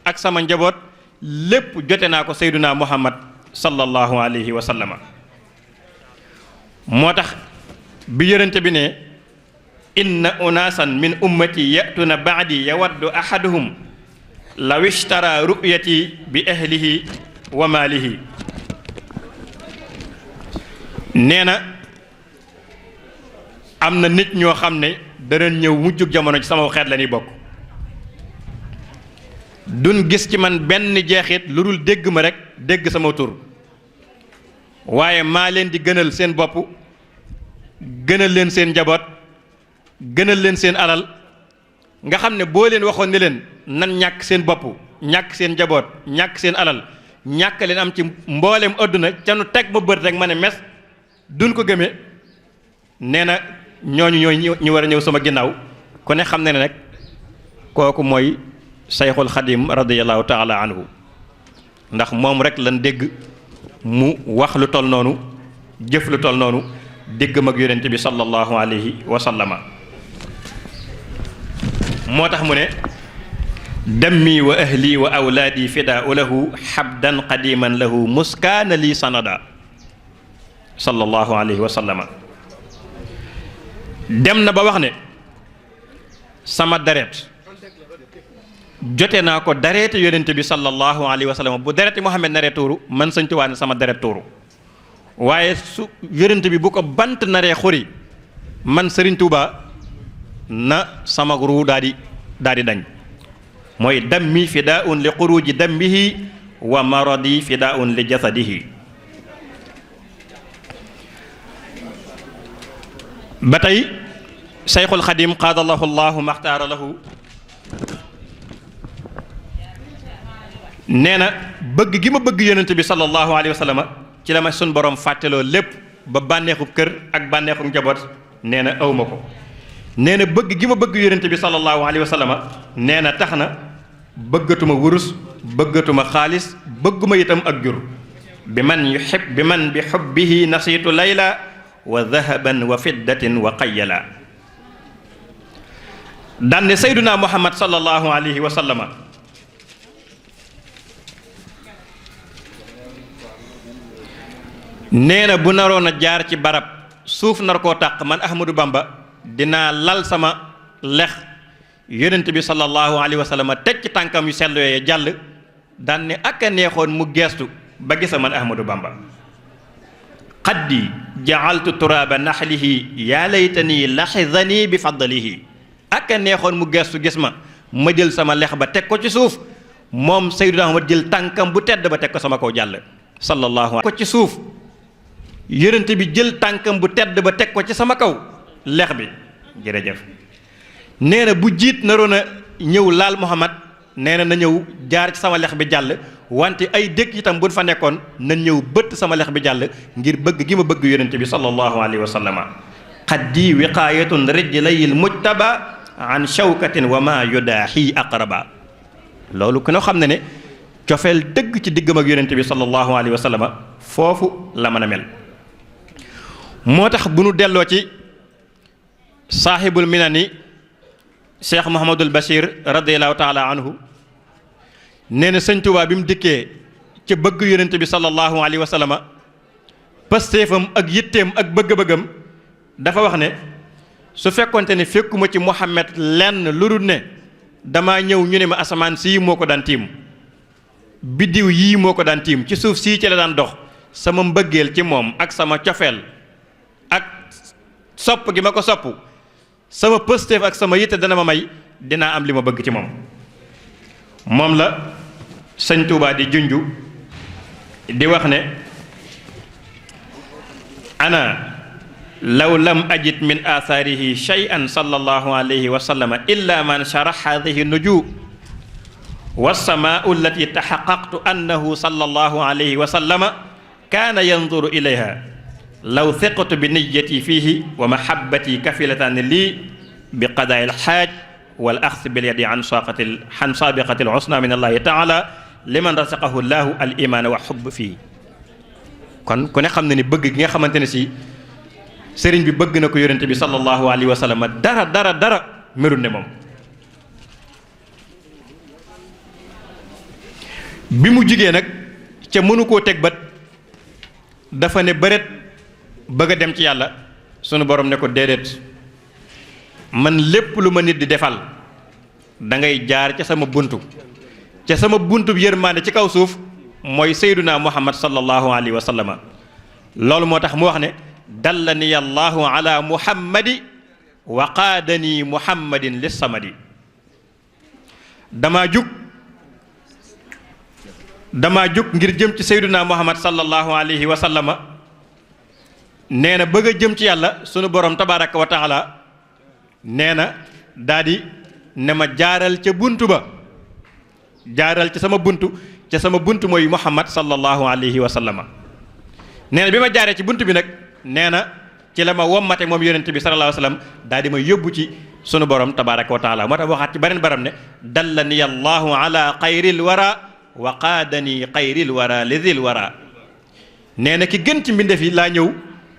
ak sama njaboot lépp jote naa ko Seyduna Muhammad sallallahu alayhi wa sallama moo tax bi yonente bi ne inna unaasan min ummati yatuna baadi yawaddu ahaduhum law ishtara ru'yati bi ahlihi wa maalihi nee na am na nit ñoo xam ne danañ ñëw mujjug jamono ci sama xeet la ñuy bokk duñ gis ci man benn jeexit lu dul dégg ma rek dégg sama tur waaye maa leen di gënal seen bopp gënal leen seen njaboot gënal leen seen alal nga xam ne boo leen waxoon ne leen nan ñàkk seen bopp ñàkk seen njaboot ñàkk seen alal ñàkk leen am ci mboolem àdduna ca nu teg ma bët rek ma ne mes duñ ko gëmee nee na ñooñu ñooy ñu war a ñëw sama ginnaaw ku ne xam ne nag kooku mooy Sayxul Xadim radiyallahu taala anhu ndax moom rek lan dégg mu wax lu tol noonu jëf lu tol noonu dégg mag yonent bi sallallahu alayhi wa sallama moo tax mu ne dammi wa ahli wa awlaadi fidaau lahu xabdan qadiman lahu muskaana li sanada sallallahu alayhi wa sallama dem na ba wax ne sama deret jote naa ko dareete yonente bi sallallahu alayhi wa sallam bu dereti Muhammad naree tuuru man Sëñ Tuubaa ne sama deret tuuru waaye su yonente bi bu ko bant naree xuri man Sëriñ Tuubaa na sama ruu daa di dañ mooy dammi fidaun li xuruji dammihi wa maradi fidaun li jasadihi ba tey Sayxul Xadim qaadalahu llahu maxtaara lahu nee na bëgg gi ma bëgg yonent bi sallallahu alayhi wa sallam ci la ma sun borom fàtteloo lépp ba bànneexu kër ak bànneexu njaboot nee na awma ko nee na bëgg gi ma bëgg yonent bi sallallahu alayhi wa sallam nee na tax na bëggatuma wurus bëggatuma xaalis bëgguma itam ak jur bi man bi xubbihi nasiitu layla wa dahaban wa fiddatin wa qayyala daan ne Seyduna Muhammad sallallahu alayhi wa sallama nee na bu naroon a jaar ci barab suuf nar koo tàq man Ahmadou Bamba dinaa lal sama lex yonent bi sallallahu alayhi wa sallam teg ci tànkam yu sell yooyu jàll daan ne ak a neexoon mu geestu ba gisa man Ahmadou Bamba xaddi jaaltu turaaba naxlihi yaa laytanii laxidanii bi faddalihi ak a neexoon mu geestu gis ma jël sama lex ba teg ko ci suuf moom Seydina Ahmad jël tànkam bu tedd ba teg ko sama kaw jàll sallallahu ko ci suuf yonent bi jël tànkam bu tedd ba teg ko ci sama kaw lex bi jërëjëf nee na bu jiit naroon a ñëw laal Muhammad nee na ñëw jaar ci sama lex bi jàll wante ay dëkk itam buñ fa nekkoon na ñëw bëtt sama lex bi jàll ngir bëgg gi ma bëgg yonent bi sallallahu alayhi wa sallama xaddi wiqaayatun rijlayil mujtaba an shawkatin wa ma yudaahi aqraba loolu ku ne xam ne cofeel dëgg ci diggam ak yonent bi sallallahu alayhi wa sallama foofu la mën a mel moo tax bu nu delloo ci saaxibul minani cheikh Mouhamadul Bachir radiallahu taala anhu nee na sëñ Tuubaa bi mu dikkee ca bëgg yonent bi sallallahu alayhi wa sallama pastéefam ak yitteem ak bëgg-bëggam dafa wax ne su fekkonte ne fekkuma ci Muhammad lenn lu dul ne damaa ñëw ñu ne ma asamaan sii moo ko daan tiim biddiw yii moo ko daan tiim ci suuf sii ci la daan dox sama mbëggeel ci moom ak sama cofeel ak sopp gi ma ko sopp sama pëstéef ak sama yitte dana ma may dinaa am li ma bëgg ci moom la sëñ Tuubaa di junju di wax ne ana law lam ajid min aathaarihi shay'an sallallahu alayhi wa sallam illa man sharax haadihi nuju wassamaau allati taxaqaqtu annahu sallallahu alayhi wa sallama kaana yanduru ilayha law thiqtu bi niyyati fiihi wa mahabbati kafilatan lii bi qadaa'il haaj wal axsi bil yadi an saabiqati al husna min allahi taala liman rasaqahu llahu al imaana wa xubb fii kon ku ne xam ne ni bëgg gi nga xamante ne si sëriñ bi bëgg na ko yonente bi sallallahu alayhi wa sallam dara merul ne moom bi mu jigee nag ca mënu koo teg bët dafa ne bëret bëgg a dem ci yàlla sunu borom ne ko déedéet man lépp lu ma nit di defal da ngay jaar ca sama buntu bi yërmaande ci kaw suuf mooy sayduna muhammad sallallahu alayhi wa sallama loolu moo tax mu wax ne dallani allahu ala muhammadi wa qaadani muhammadin lis samadi damaa jug ngir jëm ci sayduna muhammad sallallahu alayhi wa sallama nee na bëgg a jëm ci yàlla sunu borom tabaraka wa taala nee na daa di ne ma jaaral ca buntu ba jaaral ca sama buntu mooy muhammad sallallahu alayhi wa sallama nee na bi ma jaaree ci buntu bi nag nee na ci la ma wommate moom yonent bi sallallahu alayhi wa sallam daa di ma yóbbu ci sunu borom tabaraka wa taala moo tax waxaat ci beneen baram ne dallani allahu ala xayril wara wa qaadani xayril wara lidil wara nee na ki gën ci mbindeef yi laa ñëw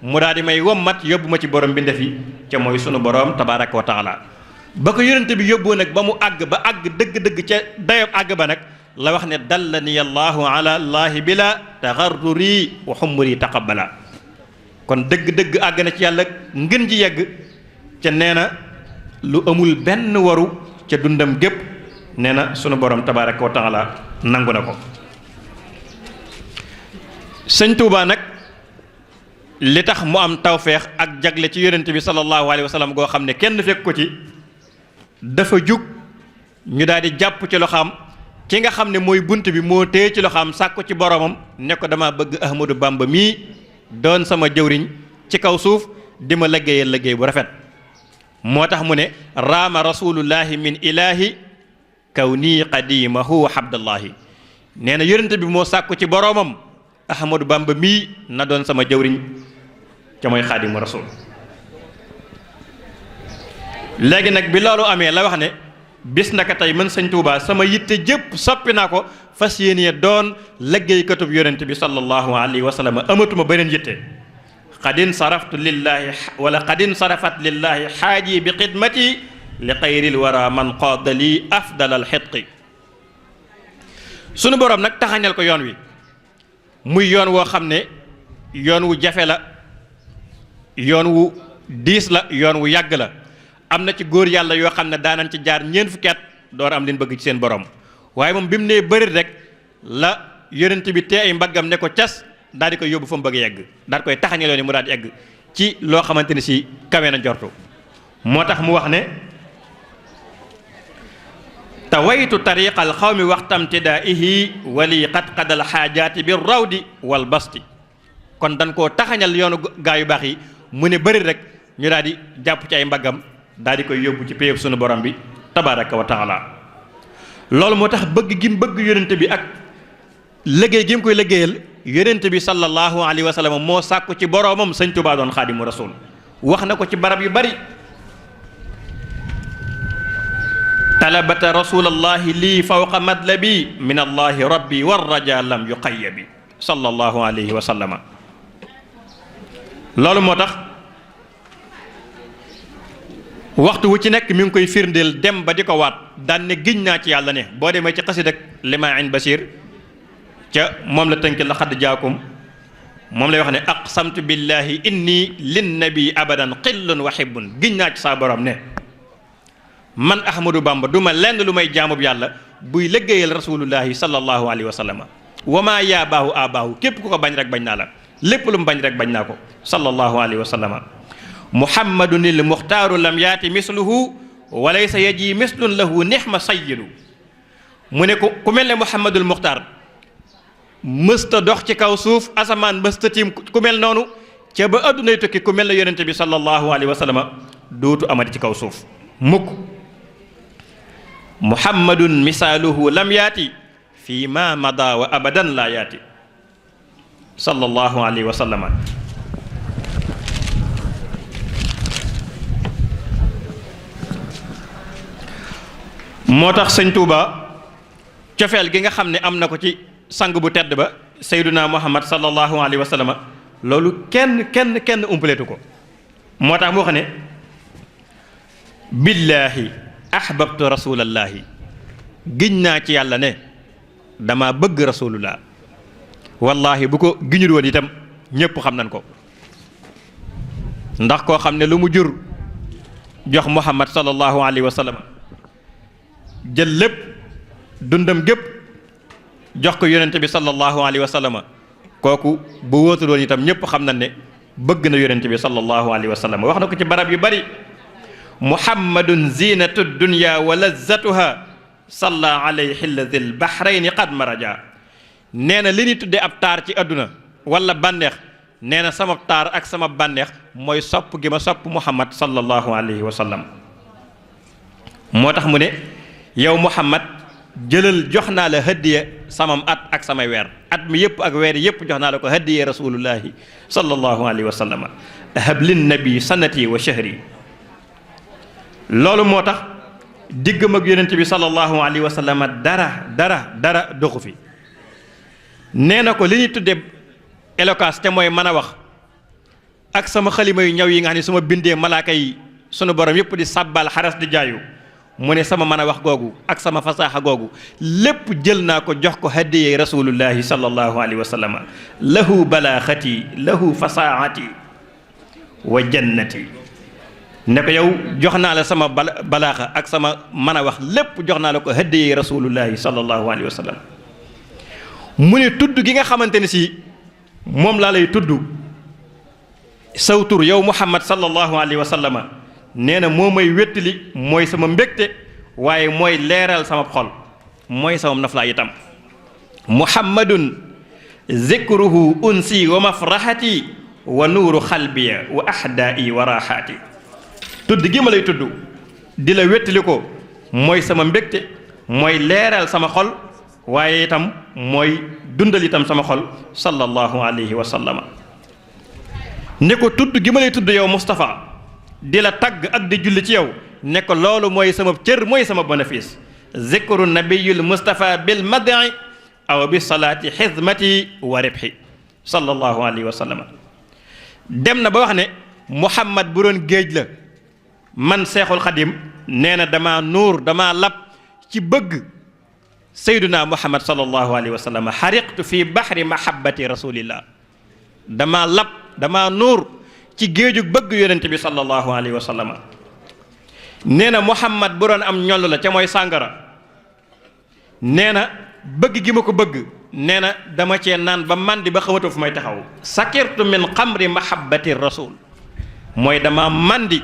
mu daal di may wommat yóbbu ma ci borom mbindeef yi ca mooy sunu borom tabaraka wa taala ba ko yonent bi yóbbu nag ba mu àgg ba àgg dëgg-dëgg ca dayob àgg ba nag la wax ne dallani allahu ala allahi bila taxarruri wa xumuri taqabbala kon dëgg-dëgg àgg na ci yàlla ngën ji yegg ca nee na lu amul benn waru ca dundam gépp nee na sunu borom tabaraka wa taala nangu na ko sëñ Tuubaa nag li tax mu am tawfeex ak jagle ci yonent bi sallallahu alayhi wa sallam goo xam ne kenn fekk ko ci dafa jug ñu daal di jàpp ci loxaam ki nga xam ne mooy bunt bi moo téye ci loxaam sàkku ci boromam ne ko dama bëgg Ahmadou Bamba mii doon sama jëwriñ ci kaw suuf di ma liggéeyal liggéey bu rafet moo tax mu ne raama rasulullahi min ilahi kaw nii qadimahu habdallahi nee na yonent bi moo sàkku ci boromam Ahmadou Bamba mii na doon sama jëwriñ ca mooy xaadimu rasul léegi nag bi loolu amee la wax ne bis naka tey man sëñ Tuubaa sama yitte jëpp soppi naa ko fas yéenee doon liggéeykatub yonent bi sallallahu alayhi wa sallam amatuma beneen yitte qadin saraftu lillahi wala qadin sarafat lillahi xaaji bi xidmati li xayril wara man qaada li afdalal xitqi sunu borom nag taxañal ko yoon wi muy yoon woo xam ne yoon wu jafe la yoon wu diis la yoon wu yàgg la am na ci góor yàlla yoo xam ne daanañ ci jaar ñeent fukki at door am liñ bëgg ci seen borom waaye moom bi mu nee bëri rek la yonent bi tee ay mbaggam ne ko cas daal di koy yóbbu fa mu bëgg yegg daal di koy taxañaloo ni mu daal di egg ci loo xamante ni si kawe na jortu moo tax mu wax ne tawaytu tariqa al xawmi waxtamtidaihi wali qad qadal xaajaati bir rawdi wal basti kon dañ koo taxañal yoonu gaa yu baax yi mu ne bëri rek ñu daal di jàpp ci ay mbaggam daal di koy yóbbu ci péyeb sunu borom bi tabaraka wa taala loolu moo tax bëgg gi mu bëgg yonent bi ak liggéey gi mu koy liggéeyal yonent bi sallallahu alayhi wa sallam moo sàkku ci boroomam sëñ Tuubaa doon xaadimu rasul wax na ko ci barab yu bari talabata rasulallahi lii fawqa madlabi min allahi rabbi war raja lam yuqayyabi sallallahu alayhi wa sallama loolu moo tax waxtu wu ci nekk mi ngi koy firndeel dem ba di ko waat daan ne giñ naa ci yàlla ne boo demee ci xasid ak Limaahin Basiir ca moom la tënk la xadd jaakum moom lay wax ne aqsamtu billahi inni linnabi abadan xillun wa hibbun giñ naa ci saa borom ne man Ahmadou Bamba du ma lenn lu may jaamub yàlla buy liggéeyal rasulullahi sallallahu alayhi wa sallam wa maa yaabaahu abaahu képp ku ko bañ rek bañ naa la lépp lu mu bañ rek bañ naa ko sallallahu alayhi wa sallam muhammadun il muxtaaru lam yaati misluhu wa laysa yaji mislun lahu nixma sayyidu mu ne ku mel ne muhammadul muxtaar mësta dox ci kaw suuf asamaan mësta tiim ku mel noonu ca ba addunay tukki ku mel ne yonente bi sallallahu alayhi wa sallam dootu amati ci kaw suuf mukk muhammadun misaaluhu lam yaati fi ma mada wa abadan la yaati sallallahu alayhi wa sallam moo tax sëñ Tuuba cofeel gi nga xam ne am na ko ci sang bu tedd ba sayduna muhammad sallallahu alayhi wa sallam loolu kenn umpaleetu ko moo tax mu wax ne billaahi ahbabtu rasulallaahi giñ naa ci yàlla ne dama bëgg rasulullah wallahi bu ko giñul woon itam ñépp xam nañ ko ndax koo xam ne lu mu jur jox muhammad sallallahu alayhi wa sallam jël lépp dundam gépp jox ko yonente bi sallallahu alayhi wa sallam kooku bu wóotul woon itam ñépp xam nañ ne bëgg na yonente bi sallallahu alayhi wa sallam wax na ko ci barab yu bari muhammadun zinatu dunya wa lazzatuha salla alayhi alladi lbahrayni qad maraja nee na li ñuy tuddee ab taar ci àdduna wala bànneex nee na sama taar ak sama bànneex mooy sopp gi ma sopp muhammad sallallahu alayhi wa sallam moo tax mu ne yow muhammad jëlal jox naa la hëddiya samam at ak samay weer at mi yëpp ak weer yëpp jox naa la ko hëddiya rasulullahi sallallahu alayhi wa sallam hablin nabi sanati wa shahri loolu moo tax diggam ak yonent bi sallallahu alayhi wa sallam dara doxu fi nee na ko li ñuy tudde éloquence te mooy mën a wax ak sama xalima yu ñaw yi nga xam ne su ma bindee malaaka yi sunu borom yëpp di sàbbal xaras di jaayu mu ne sama mën a wax googu ak sama fasaaxa googu lépp jël naa ko jox ko hadiyee rasulullahi sallallahu alayhi wa sallam lahu balaaxati lahu fasaati wa jannati ne ko yow jox naa la sama balaaxa ak sama mën a wax lépp jox naa la ko hadiyee rasulullahi sallallahu alayhi wa sallam mu ne tudd gi nga xamante ne si moom laa lay tudd saw tur yow muhammad sallallahu alayhi wa sallama nee na moo may wéttali mooy sama mbégte waaye mooy leeral sama xol mooy sama naflaa itam muhammadun zikruhu unsi wa mafraxati wa nuuru xalbiya wa ahdaai wa raxaati tudd gi ma lay tudd di la wéttali ko mooy sama mbégte mooy leeral sama xol waaye itam mooy dundal itam sama xol sallallahu alayhi wa sallama ne ko tudd gi ma lay tudd yow Moustapha di la tagg ak di julli ci yow ne ko loolu mooy sama cër mooy sama bénéfice zikru nabiyul Moustapha bil mad'i aw bi salaati xidmati wa ribhi sallallahu alayhi wa sallama dem na ba wax ne Muhammad bu doon géej la man seexul xadim nee na damaa nuur damaa lab ci bëgg sayduna muhammad sallallahu alayhi wa sallam xariqtu fi baxri mahabbati rasulillah damaa lab damaa nuur ci géejug bëgg yonente bi sallallahu alayhi wa sallam nee na Muhammad bu doon am ñoll la ca mooy sàngara nee na bëgg gi ma ko bëgg nee na dama cee naan ba màndi ba xamatoo fu may taxaw sakirtu min xamri mahabbati rasul mooy dama màndi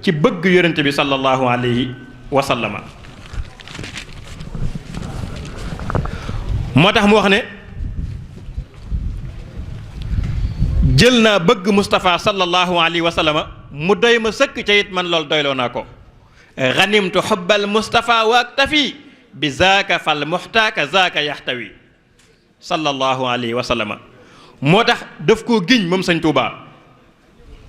ci bëgg yonente bi sallallahu alayhi wa sallama moo tax mu wax ne jël naa bëgg Moustapha sallallahu alayhi wa sallama mu doy ma sëkk ca it man loolu doyloo naa ko ganimtu xubbal Moustapha wa aktafi bi zaaka fal muxtaaka zaaka yaxtawi sallallahu alayhi wa sallama moo tax daf koo giñ moom sëñ Tuubaa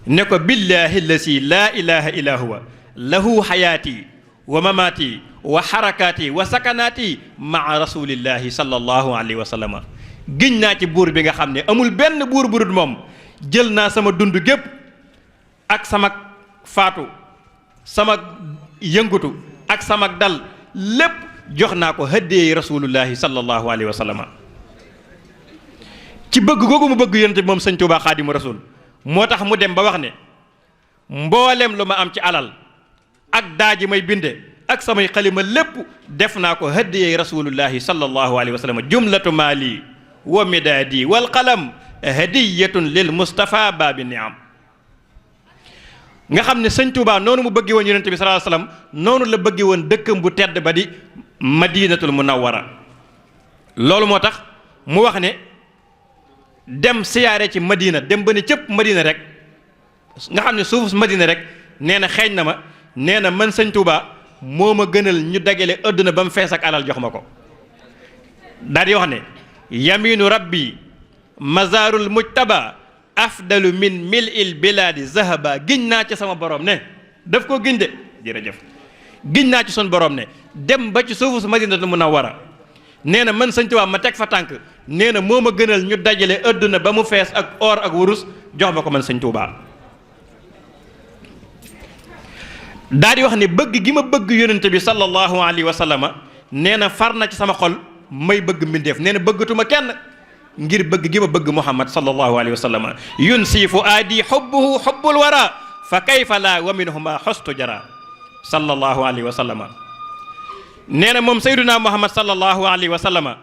ne ko billahi lasi laa ilaha illa huwa lahu xayaati wa mamaati wa xarakaati wa sakanaati maa rasulillahi sallallahu alayhi wa sallama giñ naa ci buur bi nga xam ne amul benn buur bu dul moom jël naa sama dund gépp ak sama faatu sama yëngutu ak sama dal lépp jox naa ko hëddee rasulullahi sallallahu alayhi wa sallama ci bëgg googu mu bëgg yonent bi moom sëñ Tuubaa xaadimu rasul moo tax mu dem ba wax ne mboolem lu ma am ci alal ak daaji may binde ak samay xalima lépp def naa ko hëddee rasulullahi sallallahu alayhi wa sallama jumlatu maali wa midaadi wal qalam hadiyatun lil Mustafa baabi niam nga xam ne sëñ Tuubaa noonu mu bëggee woon yonent bi sallallahu alayhi wasallam noonu la bëggee woon dëkkam bu tedd ba di madinatul munawwara loolu moo tax mu wax ne dem siyaare ci madina dem ba ne cëpp madina rek nga xam ne suufu madina rek nee na xeeñ na ma nee na man sëñ Tuubaa moo ma gënal ñu dagale adduna ba mu fees ak alal jox ma ko daal di wax ne yaminu rabbi mazarul mujtaba afdalu min mil'il biladi zahaba giñ naa ci sama borom ne daf ko giñ de jërëjëf giñ naa ci son borom ne dem ba ci suufu su madinatul munawwara nee na man sëñ Tuubaa ma teg fa tànk nee na moo ma gënal ñu dajale adduna ba mu fees ak or ak wurus jox ma ko man sëñ Tuubaa daa di wax ne bëgg gi ma bëgg yonente bi sallallahu alayhi wa sallama nee na far na ci sama xol may bëgg mbindeef nee na bëggatuma kenn ngir bëgg gi ma bëgg Muhammad sallallahu alayhi wa sallama yunsifu aadi xubbuhu xubbul wara fa kayfa la wa minhuma xostu jara sallallahu alayhi wa sallama nee na moom sayduna Muhammad sallallahu alayhi wa sallama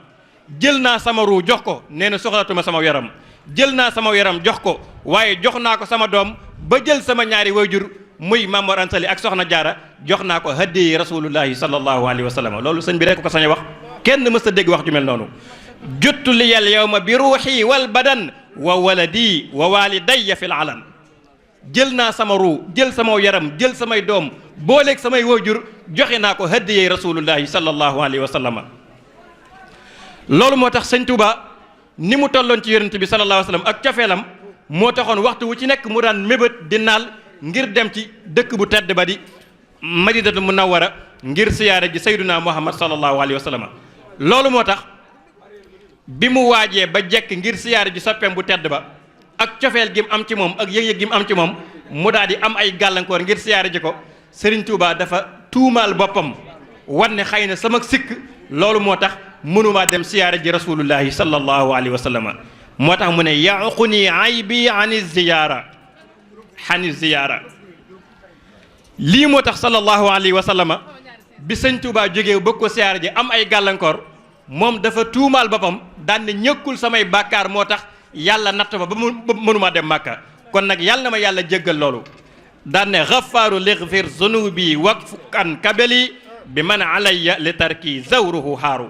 jël naa sama ruu jox ko nee na soxlatuma sama yaram jël naa sama yaram jox ko waaye jox naa ko sama doom ba jël sama ñaari wayjur muy Maam Mor Anta Sali ak Soxna Jaara jox naa ko hadiyi rasulullahi sallallahu alayhi wa sallam loolu sëñ bi rek ko sañ a wax kenn mës a dégg wax ju mel noonu juttu liyal yawma bi ruuxi wal badan wa waladi wa walidayya fil alan jël naa sama ruu jël sama yaram jël samay doom booleeg samay waajur joxe naa ko hadiyi rasulullahi sallallahu alayhi wa sallam loolu moo tax sëñ Tuuba ni mu tolloon ci yonent bi sallallahu alayhi wa sallam ak cofeelam moo taxoon waxtu wu ci nekk mu daan mébét di naal ngir dem ci dëkk bu tedd ba di madinatul munawwara ngir siyaare ji sayduna muhammad sallallahu alayhi wa sallam loolu moo tax bi mu waajee ba jekk ngir siyaare ji soppeem bu tedd ba ak cofeel gi mu am ci moom ak yëg-yëg gi mu am ci moom mu daal di am ay gàllankoor ngir siyaare ji ko Serigne Touba dafa tuumaal boppam wan ne xëy na sama sikk loolu moo tax mënumaa dem siyaare ji rasulullahi sallallahu alayhi wa sallam moo tax mu ne yaquni aybi ani ziyaara lii moo tax sallallahu alayhi wa sallama bi sëñ Touba jógee bëgg ko siyaare ji am ay gàllankoor moom dafa tuumaal boppam daan ne ñëkkul samay bàkkaar moo tax yàlla natt ma ba mënumaa dem màkka kon nag yàlla na ma yàlla jéggal loolu daan ne xafaaru ligfir zunubi wakfukan kabeli bi man alayya li tarki zawruhu xaaru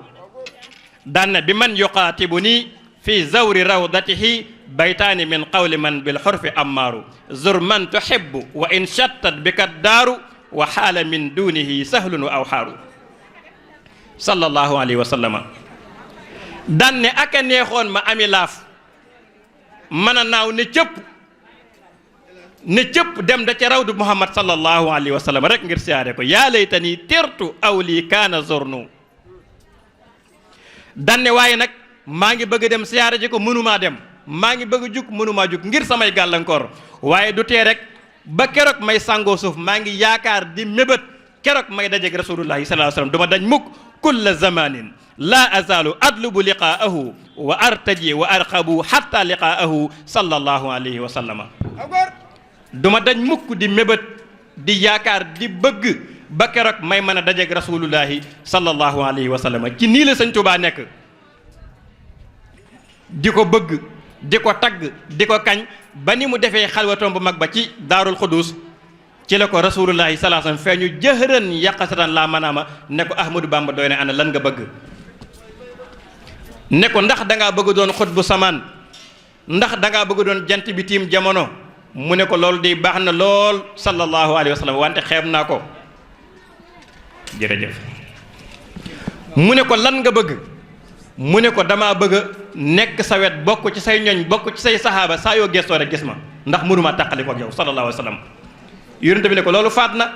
daan ne bi man yuqaatibu nii fi zawri rawdatihi baytaani min qawli man bil xurfi ammaaru zur man tuhibbu wa in shattat bika daaru wa xaala min dunihi sahlun wa awxaaru sallallahu alayhi wa sallama daan ne aka neexoon ma ami laaf mën a naaw ne cëpp dem da ca rawdu muhammad sallallahu alayhi wa sallam rek ngir siyaare ko yaa laytani tertu aw lii kaana zornu daan ne waaye nag maa ngi bëgg dem siyaare ji ko mënumaa dem maa ngi bëgg jug mënumaa jug ngir samay gàllankoor waaye du tee rek ba keroog may sàngoo suuf maa ngi yaakaar di mébét keroog may dajeeg rasulullahi sallallahu alayhi wasallam duma dañ mukk kulla zamanin laa azalu adlubu liqaahu wa artaji wa arqabu hatta liqaahu sallallahu alayhi wa sallama duma dañ mukk di mébét di yaakaar di bëgg ba keroog may mën a dajeeg rasulullahi sallallahu alayhi wa sallam. ci nii la sëñ Tuubaa nekk di ko bëgg di ko tagg di ko kañ ba ni mu defee xalwatoom bu mag ba ci daarul xudus ci la ko rasulullahi sallallahu alayhi wa sallam feeñu jëhëran yàqasatan laa manaama ne ko Ahmadou Bamba doy na ana lan nga bëgg ne ko ndax dangaa bëgg doon xut bu samaan ndax dangaa bëgg doon jant bi tiim jamono mu ne ko loolu di baax na lool sallallahu alayhi wa sallam wante xeeb naa ko jërëjëf. mu ne ko lan nga bëgg mu ne ko damaa bëgg a nekk sa wet bokk ci say ñoñ bokk ci say saxaaba saa yoo gestoo rek gis ma ndax mënuma tàqali ko ak yow sallallahu alayhi wa sallam. yonent bi ne ko loolu faat na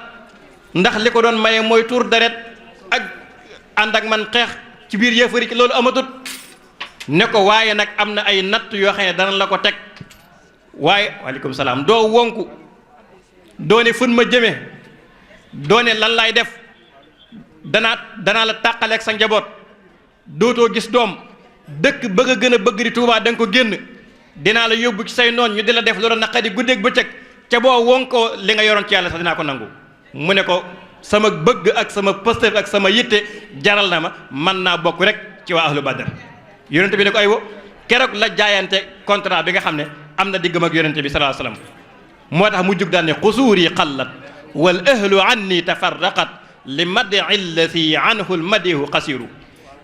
ndax li ko doon maye mooy tuur deret ak ànd ak man xeex ci biir yëfari ki loolu amatut. ne ko waaye nag am na ay natt yoo xam ne dana la ko teg waaye waaleykum salaam doo wonku doo ne fën ma jëme doo ne lan laay def danaa la tàqaleeg sa njaboot dootoo gis doom dëkk bëgg a gën a bëgg di Tuubaa da nga ko génn dinaa la yóbbu ci say noon ñu di la def loolu naqadi guddeeg bëccëg ca boo wonkoo li nga yoroon ci yàlla sax dinaa ko nangu. mu ne ko sama bëgg ak sama pëstëf ak sama yitte jaral na ma mën naa bokk rek ci waa ahlu badar. yonente bi ne ko ay wo keroog la jaayante contrat bi nga xam ne am na diggam ak yonente bi sallallahu alayhi wasallam moo tax mu jug daan ne xusuuri xallat wal ahlu anni tafarraqat li madi illati anhu l madihu xasiru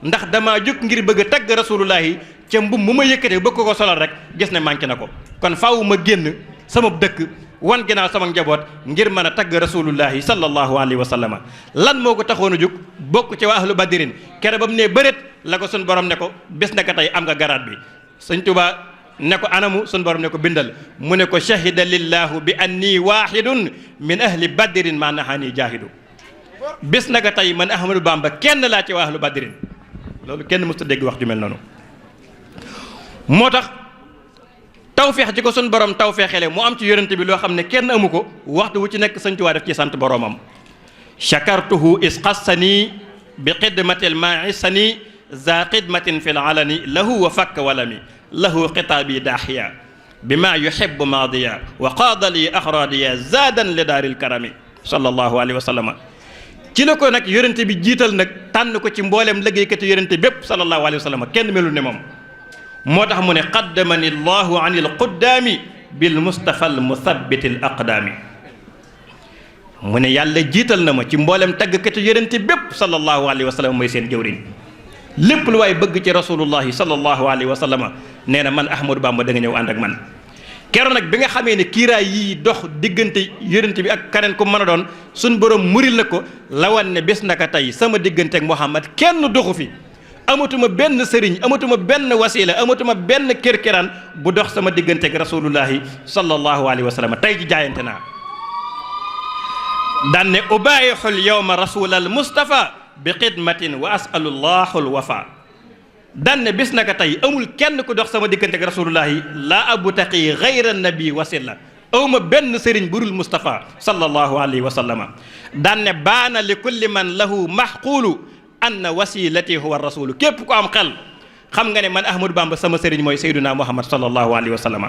ndax damaa jug ngir bëgg a tagg rasulullahi ca mbub mu ma yëkkate bëgg ko solal rek gis ne manqué na ko kon faaw ma génn sama dëkk wan ginnaaw sama njaboot ngir mën a tagg rasulullahi sallallahu alayhi wa sallam. lan moo ko taxoon a jug bokk ci waa ahlu badrin kere ba mu ne bëreet la ko sun borom ne ko bés na ko tey am nga garaat bi. sëñ Tuubaa ne ko anamu sun borom ne ko bindal mu ne ko shahida lillahu bi anni wahidun min ahli badrin ma nahani jahidu bés na ko tey man Ahmadou Bamba kenn laa ci waa ahlu badrin. loolu kenn mësta dégg wax ju mel noonu moo tax tawfeex ji ko sun borom tawfeexele mu am ci yonente bi loo xam ne kenn amu ko waxtu wu ci nekk sëñ Tuubaa def ci sant boromam. shakartuhu is qassani bi xidmatil maisani za xidmatin fi l alani lahu wa fakk walami lahu xitaabi daaxiya bi ma yuhibbu maadiya wa qaadali axraadiya zaadan li daaril karami sallallahu alayhi wa sallam. ci la ko nag yonente bi jiital nag tànn ko ci mbooleem liggéeykati yonente bépp sallallahu alayhi wa sallam kenn melul ne moom. moo tax mu ne qaddamani llahu an il quddaami bil mustafa al muthabbiti al aqdaami mu ne yàlla jiital na ma ci mboolem tàggkati yonente bépp sallallahu alayhi wa sallam mooy seen jëwriñ lépp lu waaye bëgg ci rasulullahi sallallahu alayhi wa sallam nee na man Ahmadou Bamba da nga ñëw ànd ak man. keroon nag bi nga xamee ne kiiraay yii dox diggante yonente bi ak keneen ku mën a doon suñ borom muril la ko lawan ne bés naka tey sama diggante ak Muhammad kenn doxu fi. amatuma benn sëriñ amatuma benn wasila amatuma benn kirkiraan bu dox sama diggante ak rasulullahi sallallahu alayhi wa sallam tey ji jaayante naa. daan ne ubaayixul yawma rasulal mustafa bi xidmatin wa asalullahul wafa daan ne bis naka tey amul kenn ku dox sama diggante ak rasulullahi laa abtaqi gayra nabi wasila awma benn sëriñ burul mustafa sallallahu alayhi wa sallam daan ne baana li kulli man lahu maxquulu anna wasilati huwa rasulu képp ku am xel xam nga ne man Ahmadou Bamba sama sëriñ mooy sayduna muhammad sallallahu alayhi wa sallam.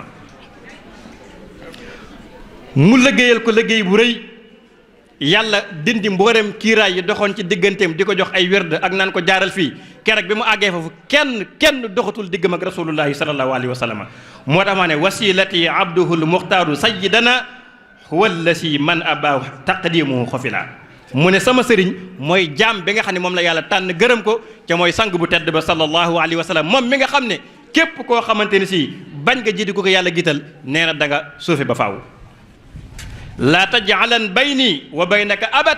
mu liggéeyal ko liggéey bu rëy yàlla dindi mboolem kiiraay yi doxoon ci digganteem di ko jox ay werd ak naan ko jaaral fii keroog bi mu àggee foofu kenn doxatul diggam ak rasulullahi sallallahu alayhi wa sallam. moo tax maa ne wasilati abduhul muxtaaru sayyidana huwa allasi man abaa taqdimuhu xofila mu ne sama sëriñ mooy jaam bi nga xam ne moom la yàlla tànn gërëm ko ca mooy sang bu tedd ba sallallahu alayhi wa sallam moom mi nga xam ne képp koo xamante ni si bañ nga jiitu ko yàlla giital nee na da nga suufe ba faaw. laa tajcalan bayni wa baynaka abad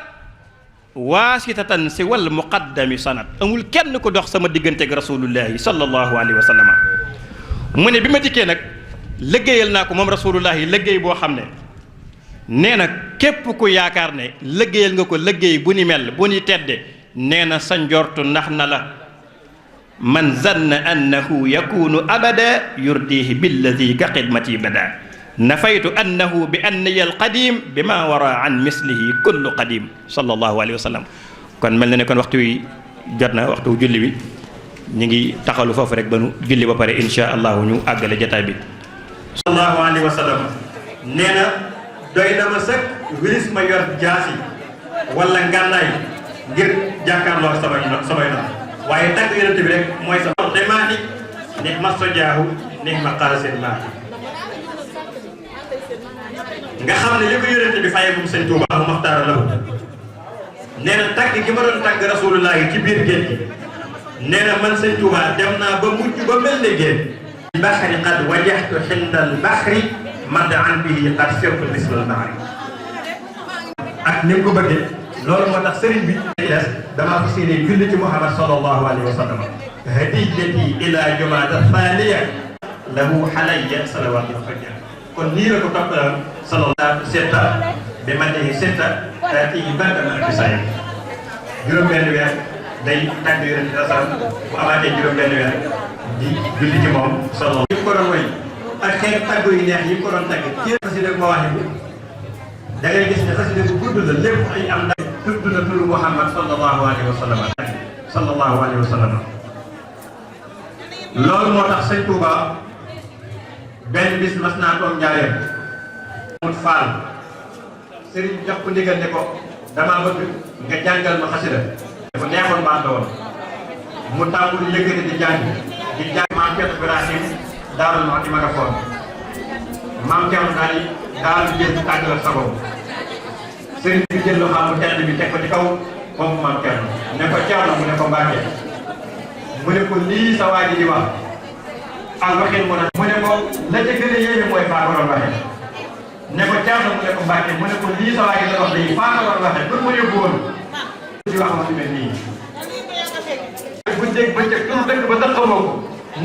waasitatan si wal muqaddami sanat amul kenn ko dox sama diggante ak rasulullahi sallallahu alayhi wa sallam. mu ne bi ma dikkee nag liggéeyal naa ko moom rasulullahi liggéey boo xam ne nee na képp ku yaakaar ne liggéeyal nga ko liggéey bu ni mel bu ni tedde nee na sa njortu ndax na la. man zanna annahu yakunu abada yurdihi billadi ka xidmati bada nafaytu annahu bi anniya alqadim bi ma wara an mislihi kullu qadim sallallahu alayhi wa sallam. kon mel na ne kon waxtu wi jot na waxtu julli wi ñu ngi taxalu foofu rek ba nu julli ba pare insha allahu ñu àggale jataay bi. sallallahu alayhi wa sallam nee na doy na ma sëkk wilis ma yor jaasi wala ngànnaay ngir jàkkaarloo samay noonu waaye tagg yonent bi rek mooy sa te maati ni ma sojaahu ni ma xalaseen maati nga xam ne li ko yonent bi fayee moom sëñ Tuuba mu maxtaara la nee na tagg gi ma doon tagg rasulullahi ci biir géej gi nee na man sëñ Tuuba dem naa ba mujj ba mel ne géej baxri qad wajahtu xindal baxri mad'an bihi qad sirtu mislal bahri ak ni mu ko bëggee loolu moo tax sëriñ bi des damaa fi séenee julli ci Muhammad sallallahu alayhi wa sallam hadiyati ila jumada thaniya lahu halayya salawatu fajr kon nii la ko toppaloon sallallahu setta bi ma dee setta ci bandama bi say juróom-benn weer day tàgg yonent bi bu amaatee juróom-benn weer di julli ci moom sallallahu yi ko doon woy ak xeet tàgg yu neex yi ko doon tàgg ci xasida ma wax bi da ngay gis ne xasida bu gudd la lépp ay am ndax tudd na turu Muhammad sallallahu alayhi wa sallam sallallahu alayhi wa sallam loolu moo tax sëñ Touba benn bis mas naa toog njaareem mut faal sëriñ jox ko ndigal ne ko damaa bëgg nga jàngal ma xasida dafa neexoon baax la woon mu tàmbali yëkkati di jàng maam Cheikh Ibrahim Daarul Muxti ma nga foon maam Cheikh daal di jël tàggal sagoom sëriñ bi jël loxo mu tedd bi teg ko ci kaw foofu maam Cheikh ne ko Ceerno mu ne ko Mbàkke mu ne ko lii sa waa ji di wax ak waxin mu ne ko la ca gën a yéeme mooy faa ko doon waxee ne ko Ceerno mu ne ko Mbàkke mu ne ko lii sa waa ji la wax léegi faa ko doon waxee pour mu yóbbu woon di wax ma fi mel nii bu dégg ba cëg tur dëkk ba sax xamoo ko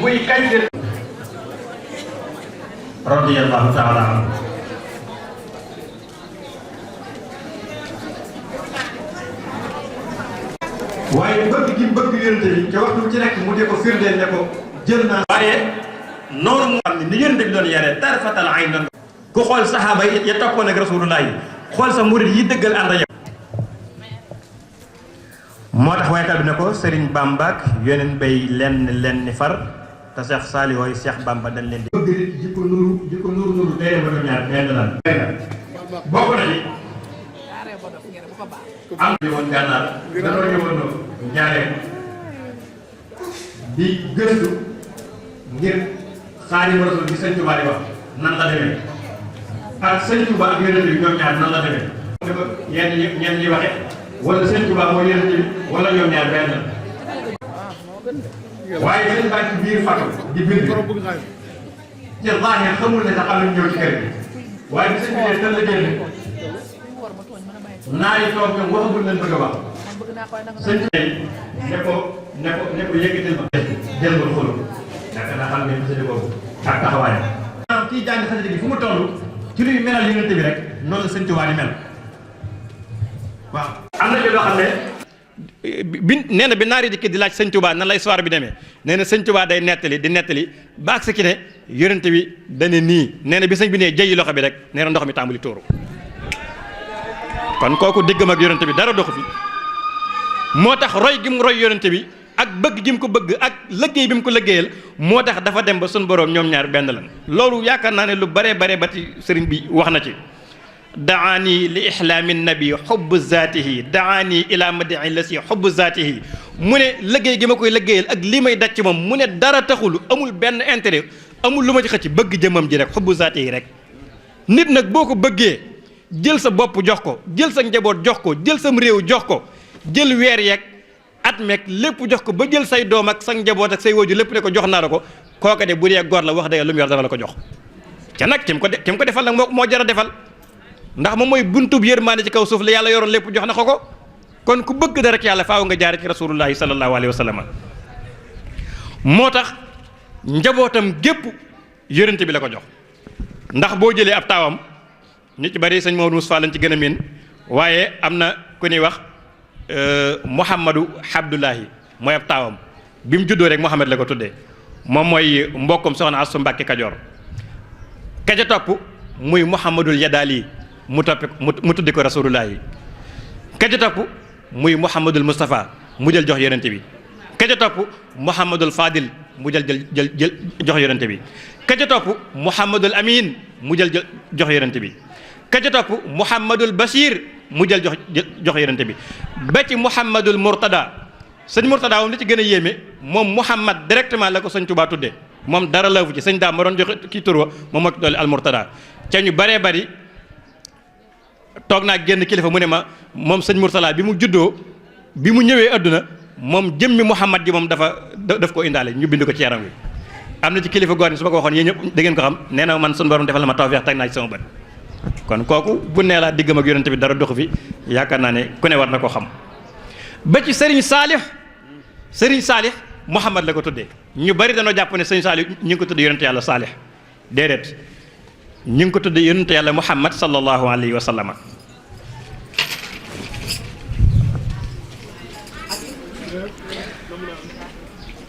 muy kañ de radiyallahu taala anhu waaye bëgg gi bëgg yonent bi ca waxtu ci nekk mu de ko firndeel ne ko jël naa waaye noonu mu xam ne ni yonent bi doon yaree tarfatal ayn doon ku xool saxaaba yi ya toppoon ak rasulullah yi xool sa murid yi dëggal ànd ak moo tax waykat bi ne ko Serigne Bamba ak yeneen bay lenn ni far te Cheikh Saliou wooyu Cheikh Bamba dañ leen di bëgg jikko nuru day ba ñaar benn lan bokk na ci am bi woon gànnaar danoo ñëwoon ñaareel di gëstu ngir Xaadimu Rasuul bi Sëñ Tuubaa di wax nan la demee ak Sëñ Tuubaa ak yonent bi ñoom ñaar nan la demee dafa ñenn ñi waxe wala Sëñ Tuubaa mooy yonent bi wala ñoom ñaar benn waaye sëñ baa ci biir fatu di bind ci zaahir xamul ne sax am nañu ñëw ci kër gi waaye bi sëñ bi ne tën la génn naa yi toog ñoom waxagul leen bëgg a wax sëñ bi ne ko yëkkatil ma jël nga xolu yaakaar naa xam ngeen xasida boobu ak taxawaayam maanaam kii jàng xasida gi fu mu toll ci luy melal yonent bi rek noonu la Sëñ Tuubaa di mel waaw am na ci loo xam ne bi nee na bi naari dikki di laaj Sëñ Tuubaa nan lay soir bi demee nee na Sëñ Tuubaa day nettali baag sa ki ne yonent bi dane nii nee na bi sëñ bi nee jëyi loxo bi rek nee na ndox mi tàmbali tuuru kon kooku diggam ak yonent bi dara doxu fi moo tax roy gi mu roy yonent bi ak bëgg gi mu ko bëgg ak liggéey bi mu ko liggéeyal moo tax dafa dem ba suñu boroom ñoom ñaar benn lan loolu yaakaar naa ne lu bare ba ci sëriñ bi wax na ci daani li ihlaami nabi xubbu zaatihi daani ila madi'i la si xubbu zaatihi mu ne liggéey gi ma koy liggéeyal ak lii may daj ci moom mu ne dara taxul amul benn intérêt amul lu ma ci xëcc bëgg jëmam ji rek xubbu zaatihi rek nit nag boo ko bëggee jël sa bopp jox ko jël sa njaboot jox ko jël sam réew jox ko jël weer yeeg at meeg lépp jox ko ba jël say doom ak sa njaboot ak say wóoju lépp ne ko jox naa la ko kooka de bu dee góor la wax dëgg lu mu yor dana la ko jox ca nag kim ko defal nag moo jar a defal ndax moom mooy buntub yërmaande ci kaw suuf la yàlla yoroon lépp jox na ko kon ku bëgg dara rek yàlla faaw nga jaare ci rasulullahi sallallahu alayhi wa sallam moo tax njabootam gépp yërënte bi la ko jox ndax boo jëlee ab taawam nit ci bari sëñ Maodo Moustapha lañ ci gën a miin waaye am na ku ñuy wax Mouhamadou Abdoulahi mooy ab taawam bi mu juddoo rek Mouhamad la ko tuddee moom mooy mbokkum soxna Astu Mbàkke Kajoor ka ca topp muy Mouhamadul Yadaali mu tuddi ko rasulullahi ka ca topp muy Mouhamadul Moustapha mu jël jox yonente bi ka ca topp Mouhamadul Fadil mu jël jox yonente bi ka ca topp Mouhamadul Amin mu jël jox yonente bi ka ca topp Mouhamadul Bachir mu jël jox yonente bi ba ci Mouhamadul Mourtada sëñ Mourtada moom li ci gën a yéeme moom Mouhamad directement la ko sëñ Touba tuddee moom dara laafu ci sëñ daam ma doon joxe kii tur wa moom moo ci dolli al Mourtada ca ñu baree bari toog naa génn kilifa mu ne ma moom sëñ Mourtada bi mu juddoo bi mu ñëwee adduna moom jëmmi Mouhamad ji moom daf ko indaale ñu bind ko ci yaram wi. am na ci kilifa goor ni su ma ko waxoon yéen ñëpp da ngeen ko xam nee na man suñu borom defal na ma tawfeex teg naa ci sama bët kon kooku bu nee laa diggam ak yonente bi dara doxu fi yaakaar naa ne ku ne war na koo xam. ba ci Serigne Saalix Mouhamad la ko tuddee ñu bari dañoo jàpp ne Serigne Saalix ñu ngi ko tuddee yonente yàlla Saalix déedéet ñu ngi ko tuddee yonente yàlla Mouhamad sallallahu alayhi wa sallam.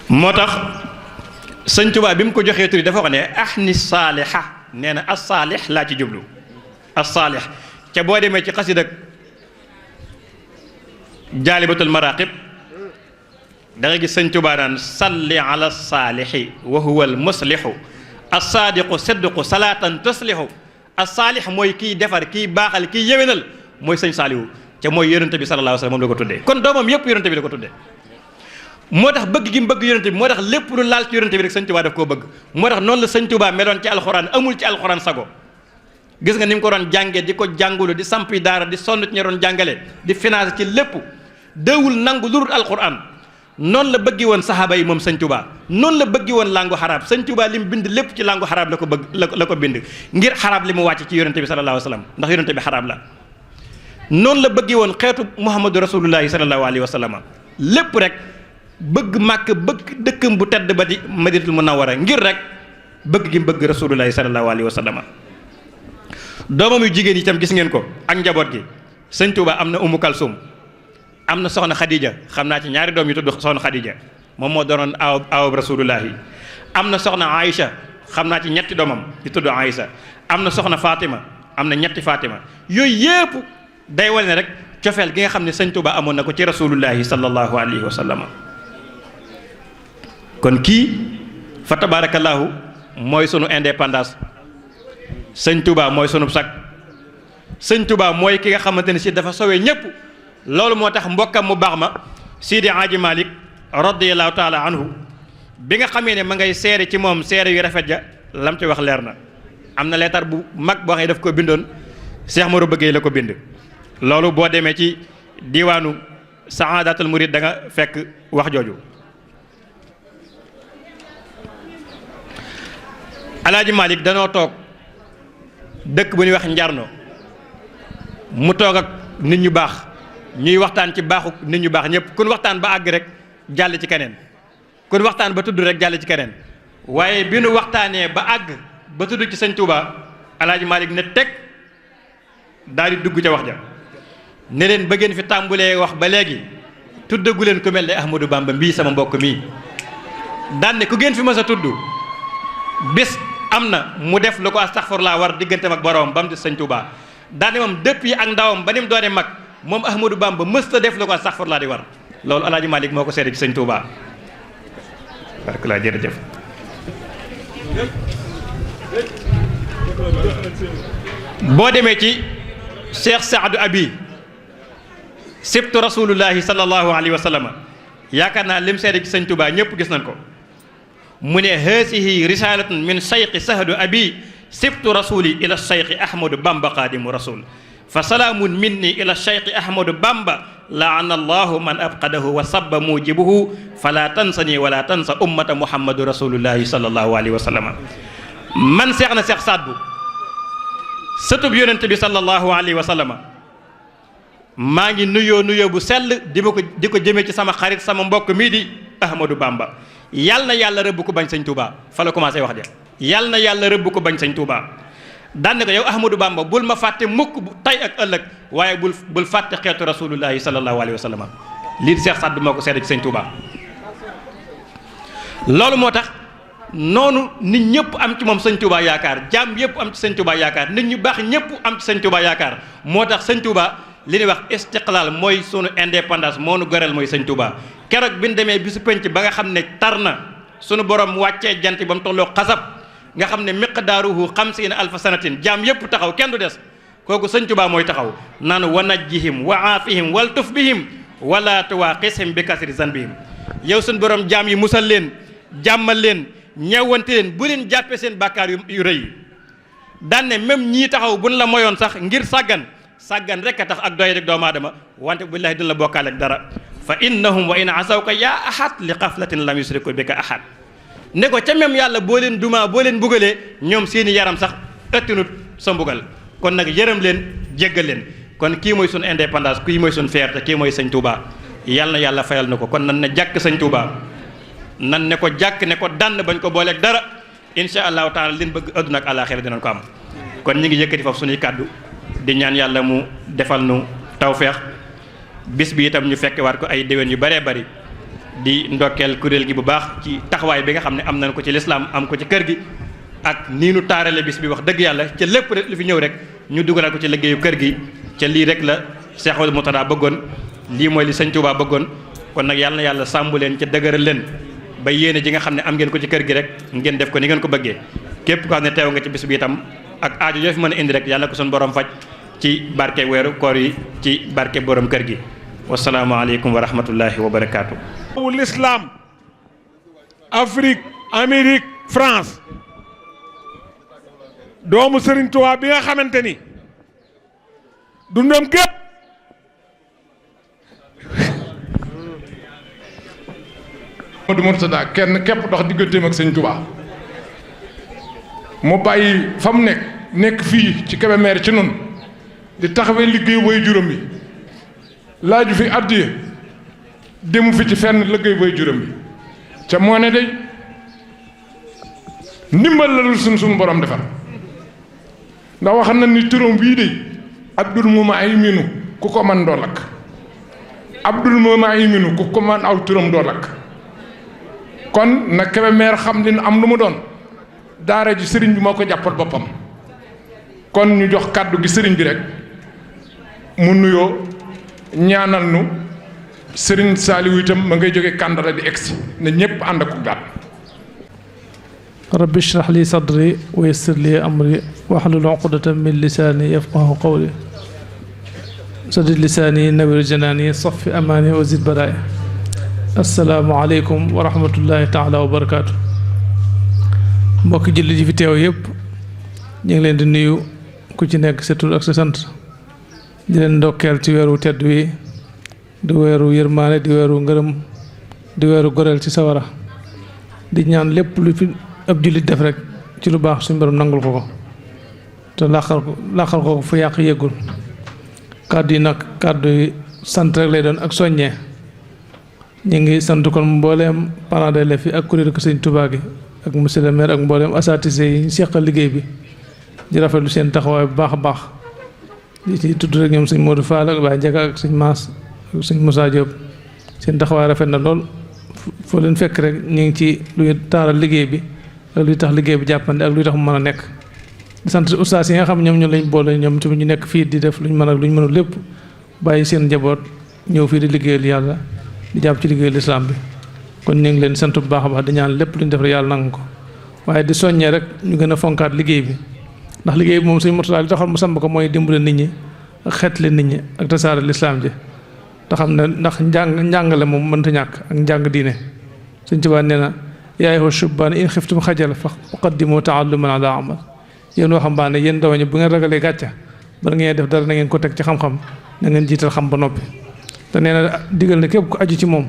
moo tax sëñ Tuubaa bi mu ko joxee tur yi dafa wax ne ahni saaliha nee na as saalix laa ci jublu as saalix ca boo demee ci xasid ak jaalibatul maraqib da nga gis sëñ Tuubaa daan salli ala saalixi wa huwa al muslihu as saadiqu sidqu salaatan tuslihu as saalix mooy kiy defar kiy baaxal kiy yéwénal mooy sëñ Saaliwu ca mooy yonente bi sallallahu alayhi wa sallam moom la ko tuddee kon doomam yëpp yonente bi la ko tuddee moo tax bëgg gi mu bëgg yonente bi moo tax lépp lu laal ci yonente bi rek sëñ Tuubaa daf koo bëgg moo tax noonu la sëñ Tuubaa meloon ci alxuraan amul ci alxuraan sago gis nga ni mu ko doon jàngee di ko jàngulu di sampi daara di sonn ci ña doon jàngale di financé ci lépp déewul nangu lu dul alxuraan noonu la bëggi woon saxaaba yi moom sëñ Tuubaa noonu la bëggi woon langu xaraab sëñ Tuubaa li mu bind lépp ci langu xaraab la ko bëgg la ko bind ngir xaraab li mu wàcc ci yonente bi sallallahu alayhi wa sallam ndax yonente bi xaraab la noonu la bëggi woon xeetu muhammadu rasulullahi sallallahu alayhi wa sallam lépp rek bëgg màkk bëgg dëkkam bu tedd ba di madinatul munawwara ngir rek bëgg gi bëgg rasulullahi sallallahu alayhi wa sallam doomam yu jigéen yi itam gis ngeen ko ak njaboot gi sëñ Tuubaa am na Umu Kalsum am na soxna Khadija xam naa ci ñaari doom yu tudd soxna Khadija moom moo doonoon awab rasulullahi am na soxna Aïcha xam naa ci ñetti doomam yu tudd Aïcha am na soxna Fatima am na ñetti Fatima yooyu yépp day wane rek cofeel gi nga xam ne sëñ Tuubaa amoon na ko ci rasulullahi sallallahu alayhi wa sallam kon kii fa tabarakallahu mooy sunu indépendance sëñ Tuubaa mooy sunu sag sëñ Tuubaa mooy ki nga xamante ne si dafa sowee ñépp loolu moo tax mbokkam mu baax ma Sidi Aji Malik radiyallahu taala anhu bi nga xamee ne ma ngay seere ci moom seere yu rafet ja lam ci wax leer na am na leetar bu mag boo xam ne daf ko bindoon Cheikh Moro bëggee la ko bind loolu boo demee ci diwaanu Saadatul Murid da nga fekk wax jooju Alaaji Malik danoo toog dëkk bu ñuy wax Njarno mu toog ak nit ñu baax ñuy waxtaan ci baaxu nit ñu baax ñëpp kun waxtaan ba àgg rek jàll ci keneen kun waxtaan ba tudd rek jàll ci keneen waaye bi nu waxtaanee ba àgg ba tudd ci sëñ Tuubaa Alaaji Malik ne teg daal di dugg ca wax ja ne leen ba ngeen fi tàmbulee wax ba léegi tuddagu leen ku mel ne Ahmadou Bamba mbii sama mbokk mii daan ne ku ngeen fi mës a tudd bés am na mu def lu ko astaxfirullah war digganteem ak boroom ba mu des sëñ Tuubaa daane moom depuis ak ndawam ba ni mu doone mag moom Ahmadou Bamba mësta def lu ko astaxfirullah di war loolu Alaaji Malik moo ko seede ci sëñ Tuubaa barakallah jërëjëf boo demee ci Cheikh Saadu Abi sibtu rasulullahi sallallahu alayhi wa sallam yaakaar naa lim seede ci sëñ Tuubaa ñëpp gis nañ ko mu ne haasihi risalatun min sayqi Saadu Abi sibtu rasuli ila sayqi Ahmadou Bamba qadimu rasul fa salaamun minni ila sayqi Ahmadou Bamba laana allahu man abqadahu wa sabba mujibuhu fala tansani wala tansa ummata muhammadu rasulullahi sallallahu alayhi wa sallam man seex na seex Saad Bu sëtub yonent bi sallallahu alayhi wa sallam maa ngi nuyoo bu sell di ko jëmee ci sama xarit sama mbokk mii di Ahmadou Bamba yal na yàlla rëbb ko bañ sëñ Touba fa la commencé wax ja yal na yàlla rëbb ko bañ sëñ Touba daan ne ko yow Ahmadou Bamba bul ma fàtte mukk tey ak ëllëg waaye bul fàtte xeetu rasulullahi sallallahu alayhi wa sallam lii di Seex Saad Bu moo ko seede ci sëñ Touba loolu moo tax noonu nit ñëpp am ci moom sëñ Touba yaakaar jaam yëpp am ci sëñ Touba yaakaar nit ñu baax ñëpp am ci sëñ Touba yaakaar moo tax sëñ Touba li ñuy wax istiqlaal mooy sunu indépendance moo nu goreel mooy sëñ Touba keroog bi ñu demee bisu penc ba nga xam ne tar na sunu borom wàccee jant ba mu tolloo xasab nga xam ne miqdaaruhu 50 alfa sanatin jaam yëpp taxaw kenn du des kooku sëñ Tuubaa mooy taxaw naan wa najjihim wa aafihim wal tuf bihim wala tuwaaqishim bi kasri zanbihim yow suñ borom jaam yi musal leen jàmmal leen ñeewante leen bu leen jàppee seen bàkkaar yu rëy daan ne même ñii taxaw buñ la moyoon sax ngir sàggan rek a tax ak doy rek doomu aadama wante billahi duñ la bokkaale ak dara fa innahum wa in asawka yaa ahad li xaflatin lam yusriku bika ahad ne ko ca même yàlla boo leen dumaa boo leen bugalee ñoom seeni yaram sax ëttinut sa mbugal kon nag yërëm leen jéggal leen kon kii mooy sun indépendance kii mooy sun fierté kii mooy sëñ Touba yàlla na yàlla fayal na ko kon nan ne jàkk sëñ Touba nan ne ko jàkk ne ko dànn bañ ko booleeg dara insha allahu taala liñ bëgg adduna ak àllaaxira dinañ ko am kon ñi ngi yëkkati foofu suñuy kàddu di ñaan yàlla mu defal nu tawfeex bis bi itam ñu fekke waat ko ay déwén yu bëree bëri di ndokkeel kuréel gi bu baax ci taxawaay bi nga xam ne am nañ ko ci lislaam am ko ci kër gi ak nii nu taarale bis bi wax dëgg yàlla ca lépp rek lu fi ñëw rek ñu dugalal ko ci liggéeyu kër gi ca lii rek la Seexul Murtadaa bëggoon lii mooy li sëñ Tuubaa bëggoon kon nag yàlla na yàlla sàmb leen ca dëgëral leen ba yéene ji nga xam ne am ngeen ko ci kër gi rek ngeen def ko ni ngeen ko bëggee képp ko xam ne teew nga ci bis bi itam ak aajo yoo fi mën a indi rek yàlla ko suñu borom faj ci barke weeru koor yi ci barke borom kër gi wasalaamaaleykum wa rahmatullahi wa barakaatu. l'islam Afrique Amérique France doomu Serigne Touba bi nga xamante ni dundam gépp Modou Murtada kenn képp dox digganteem ak sëñ Touba mu bàyyi fa mu nekk fii ci Kébémer ci nun di taxawee liggéey way juróom bi laaju fi addiya demu fi ci fenn liggéey way juróom bi ca moo ne day ndimbal la dul suñu borom defar ndax wax na ni turam bii day Abdul Mumayminu ku ko man doo lakk Abdul Mumayminu ku ko man aw turam doo lakk kon na Kébémer xam li am lu mu doon daara ji sëriñ bi moo ko jàppal boppam kon ñu jox kàddu gi sëriñ bi rek mu nuyoo ñaanal nu sëriñ Saaliwu itam ma ngay jóge Kàndara di egsi ne ñépp ànd ak daat rabbi shrah li sadri wa yassir li amri wahlul uqdatan min lisaani yafqahu qawli saddid lisaani nawwir janaani saffi amaani wa zid baraay assalaamu aleykum wa rahmatullahi taala wa barakaatu mbokki jullit yi fi teew yëpp ñu ngi leen di nuyu ku ci nekk sa tur ak sa sant di leen ndokkeel ci weeru tedd wi di weeru yërmaane di weeru ngërëm di weeru goreel ci sawara di ñaan lépp lu fi ab jullit def rek ci lu baax suñu borom nangul ko te làqal ko fu yàq yëggul kàddu yi nag kàddu yi sant rek lay doon ak soññee ñu ngi sant kon mbooleem parents d'élèves yi ak kuréelu ko sëñ Touba gi ak monsieur le maire ak mbooleem asatise yi ñu seqal liggéey bi di rafetlu seen taxawaay bu baax a baax di ci tudd rek ñoom sëñ Modou Fall ak Baye Ndiaga ak sëñ Mass ak sëñ Moussa Diop seen taxawaay rafet na lool foo leen fekk rek ñu ngi ci luy taaral liggéey bi ak luy tax liggéey bi jàppandi ak luy tax mu mën a nekk di sant ustaas yi nga xam ñoom ñu lañ boole ñoom tamit ñu nekk fii di def luñ mën ak luñ mënul lépp bàyyi seen njaboot ñëw fii di liggéeyal yàlla di jàpp ci liggéeyal islam bi kon ñu ngi leen sant bu baax a baax di ñaan lépp luñ def rek yàlla nangu ko waaye di soññee rek ñu gën a fonkaat liggéey bi ndax liggéey bi moom Sëñ Murtadaa li taxoon mu samp ko mooy dimbale nit ñi ak xeetle nit ñi ak tasaare lislaam ji te xam ne ndax njàngale moom mënta ñàkk ak njàng diine Sëñ Tuubaa nee na yaa ayyuha shubaan in xiftum xajal fa qaddimu taalluman ala amal yéen waxambaane yéen ndaw ñi bu ngeen ragalee gàcca bala ngeen def dara na ngeen ko teg ci xam-xam na ngeen jiital xam ba noppi te nee na digal ne képp ku aju ci moom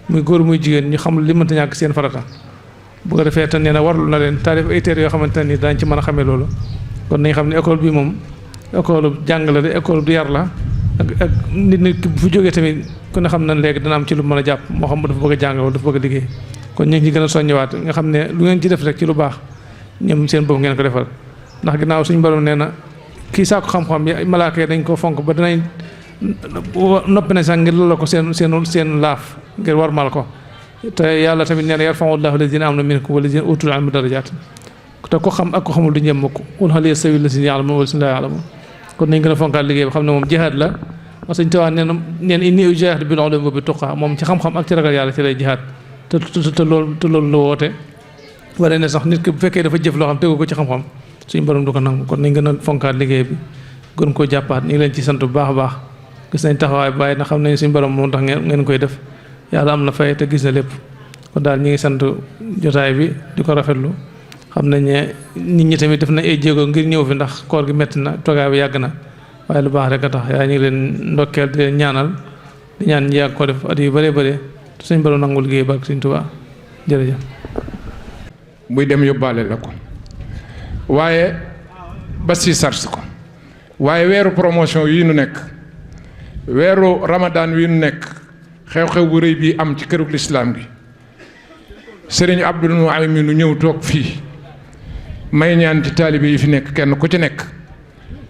muy góor muy jigéen ñu xam li mënta ñàkk seen farata bu ko defee te nee na warlu na leen taarif ay téere yoo xamante ne ni daañu ci mën a xamee loolu kon nañ xam ne école bi moom école bu jàng la de école du yar la ak nit ki bu fi jógee tamit ku ne xam na léegi dana am ci lu mën a jàpp moo xam dafa bëgg a jàng wala dafa bëgg a liggéey kon ñu ngi ci gën a soññewaat nga xam ne lu ngeen ci def rek ci lu baax ñoom seen bopp ngeen ko defal ndax ginnaaw suñu borom nee na kii saako xam-xam yi malaaka yi dañ ko fonk ba danañ noppi na sax ngir loolu ko seen laaf ngir warmal ko te yàlla tamit nee na yarfa'u llaahu llaziina aamanu minkum wallaziina uutul ilma darajaat te ko xam ak ko xamul du ñem mukk qul hal yastawi llaziina ya'lamuuna wallaziina laa ya'lamuun kon nañ gën a fonkaat liggéey bi xam ne moom jihaad la parce que Sëñ Tuubaa nee na innii ujaahidu bil ulumi wa bit tuqaa moom ci xam-xam ak ci ragal yàlla ci lay jihaad te loolu la woote wane ne sax nit ki bu fekkee dafa jëf loo xam tegu ko ci xam-xam suñu borom du ko nangu kon nañ gën a fonkaat liggéey bi gën koo jàppaat ñu ngi leen ci sant bu baax a baax gis nañ taxawaay bu bàyyi na xam nañ suñu borom moo tax ngeen koy def yàlla am na fay te gis na lépp kon daal ñu ngi sant jotaay bi di ko rafetlu xam nañ ne nit ñi tamit def nañ ay jéego ngir ñëw fi ndax koor gi métti na toogaay bi yàgg na waaye lu baax rek a tax yaa ñu ngi leen ndokkeel di leen ñaanal di ñaan ñi yàgg ko def at yu bëree bëri te suñ borom nangu liggéey ba ak Sëriñ Tuubaa jërëjëf. buy dem yóbbaale la ko waaye ba si sars ko waaye weeru promotion yi nu nekk weeru Ramadan wi nu nekk xew-xew bu rëy bii am ci kërug lislaam gi sëriñ Abdul Muamin nu ñëw toog fii may ñaan ci taalibe yi fi nekk kenn ku ci nekk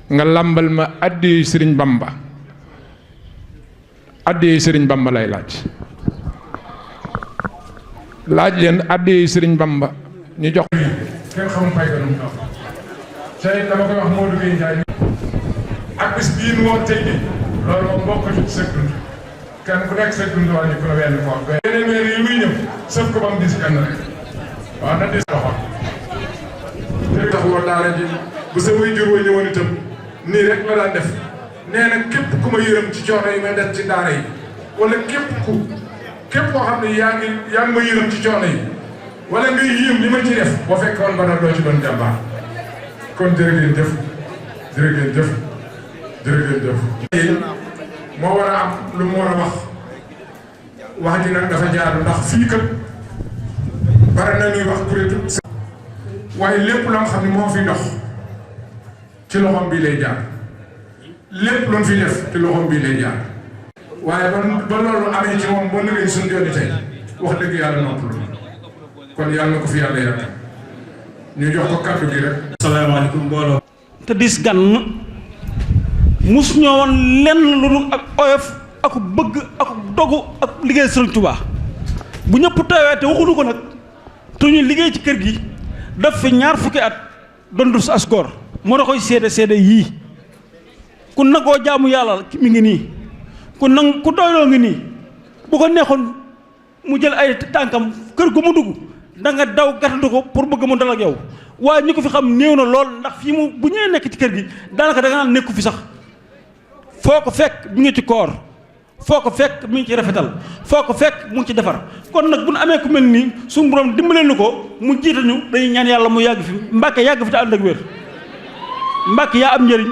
nga làmbal ma addiyee sëriñ Bamba addiyee sëriñ Bamba lay laaj leen addiyee sëriñ Bamba ñu jox kenn xamul fay ko nu tey dama koy wax Modou Gueye Ndiaye ak bis bii nu woon tey bi loolu moom bokk ci sa dund kenn ku nekk sa dund wàññi ko la wenn koor yeneen weer yi muy ñëw sëf ko ba mu dis kenn rek waaw na dis loxo te tax woon daara ji bu sa way jur wa ñëwoon itam nii rek la daan def nee na képp ku ma yërëm ci coono yi may def ci daara yi wala képp koo xam ne yaa ngi ma yërëm ci coono yi wala ngay yéem li ma ci def boo fekkoon ba nag doo ci doon jàmbaar kon jërë ngeen jëf jërë ngeen jëf jërë ngeen jëf moo war a am lu mu war a wax ji nag dafa jaadu ndax fii kat bare na ñuy wax kuréetu waaye lépp loo xam ne moo fi dox ci loxoom bii lay jaar lépp lu fi def ci loxoom bii lay jaar waaye ba loolu amee ci moom ba liggéey suñu jonni tey wax dëgg yàlla noppalu kon yàlla na ko fi yàlla yàgg ñu jox ko kàddu gi rek. asalaamaaleykum mbooloo. te dis gan mus ñoo woon lenn lu dul ak oyof ak bëgg ak dogu ak liggéey Sëriñ Tuubaa bu ñëpp teewee te waxuñu ko nag te ñu liggéey ci kër gi daf fi ñaar fukki at doon dus as góor moo da koy seede yii ku nagoo jaamu yàlla mi ngi nii ku doyloo ngi nii bu ko neexoon mu jël ay tànkam kër gu mu dugg da nga daw gàttandu ko pour bëgg mu dal ak yow waaye ñi ko fi xam néew na lool ndax fii mu bu ñëwee nekk ci kër gi daanaka da nga naan nekku fi sax foo ko fekk mi ngi ci koor foo ko fekk mi ngi ci rafetal foo ko fekk mu ngi ci defar kon nag bu nu amee ku mel nii suñu borom dimbalee nu ko mu jiitañu dañuy ñaan yàlla mu yàgg fi Mbàkke yàgg fi te ànd ak wér Mbàkke yaa am njëriñ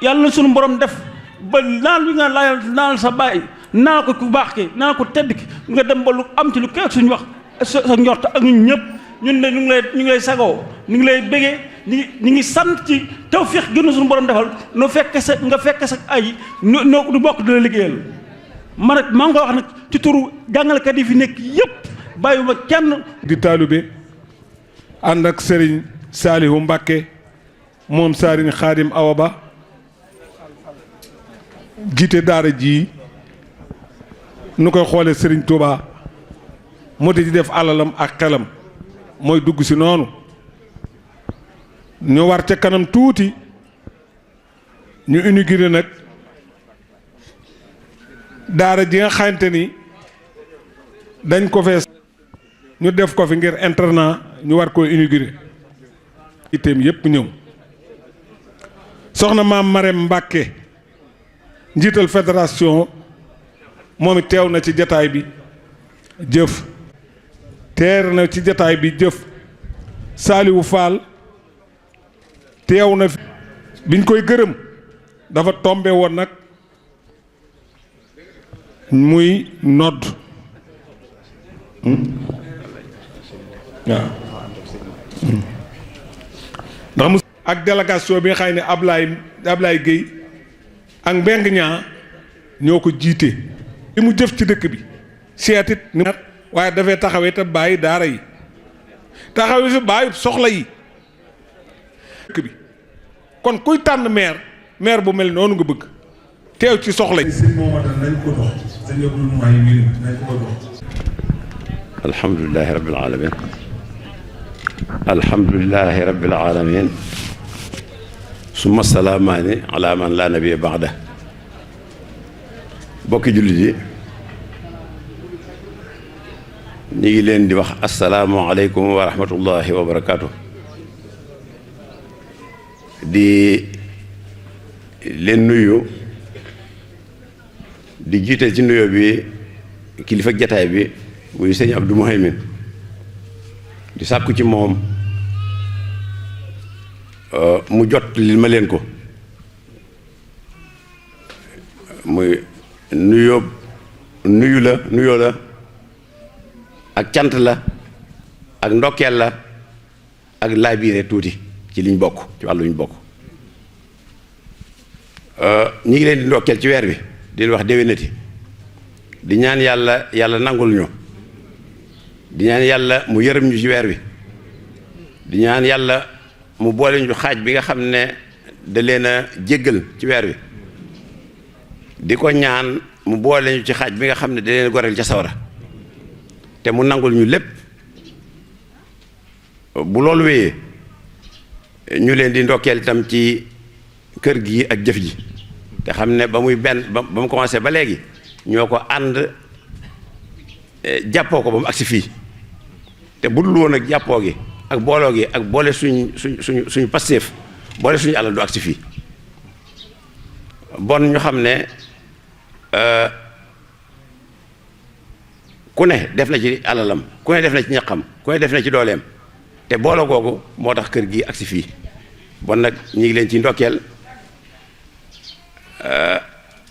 yàlla na suñu borom def ba naan li nga naal sa bàyyi naa ko ku baax ki naa ko tedd ki nga dem ba lu am ci lu keek suñu wax sa njort ak ñun ñëpp ñun ne ñu ngi lay sagoo ñu ngi lay bégee ñu ngi sant ci tawfeex gënu suñu borom defal nu fekke sa nga fekke sa ay no du bokk dina liggéeyal man nag maa ngi ko wax nag ci turu jàngalekat yi fi nekk yëpp bàyyiwuma kenn. di taalibe ànd ak Serigne Salihu Mbacke moom Serigne Khadim Awa Ba jiite daara ji nu koy xoolee Serigne Touba moo di def alalam ak xelam mooy dugg si noonu ñu war ca kanam tuuti ñu inauguré nag daara ji nga xamante ni dañ ko fees ñu def ko fi ngir internat ñu war koo inauguré itteem yépp ñëw soxna maam Marème Mbacke njiital fédération moom it teew na ci jataay bi jëf teer na ci jataay bi jëf Saliou Fall teew na fi biñ koy gërëm dafa tombe woon nag muy nodd waaw ndax mu ak délégation bi nga xam ne Ablaye Guèye ak Mbeng ñaa ñoo ko jiite li mu jëf ci dëkk bi seetit ni waaye dafay taxawee te bàyyi daara yi taxawee fi bàyyi soxla yi dëkk bi kon kuy tànn maire bu mel noonu nga bëgg teew ci soxla yi alhamdulilahi rabbil alamin alhamdulilahi rabbil alamin summa salaamaani ala man laa nabiya ba'da bokki jullit yi ñu ngi leen di wax asalaamualeykum wa rahmatullahi wa barakaatu. di leen nuyu di jiite ci nuyoo bi kilifa jataay bi muy sëñ Abdou Mouhaymin di sàkku ci moom mu jot li ma leen ko muy nuyoo la ak cant la ak ndokkeel la ak laabiire tuuti ci liñ bokk ci wàllu ñu bokk ñi ngi leen di ndokkeel ci weer bi di leen wax déwénati di ñaan yàlla nangul ñu di ñaan yàlla mu yërëm ñu ci weer wi di ñaan yàlla mu boole ñu xaaj bi nga xam ne da leen a jéggal ci weer wi di ko ñaan mu boole ñu ci xaaj bi nga xam ne da leen goreel ca sawara te mu nangul ñu lépp bu loolu wéyee ñu leen di ndokkeel itam ci kër gi ak jëf ji te xam ne ba mu commencé ba léegi ñoo ko ànd jàppoo ko ba mu agsi fii te bu dul woon ak jàppoo gi ak booloo gi ak boole suñu pastéef boole suñu alal du agsi fii bon ñu xam ne ku ne def na ci alalam ku ne def na ci ñaqam ku ne def na ci dooleem te booloo googu moo tax kër gi agsi fii bon nag ñu ngi leen ci ndokkeel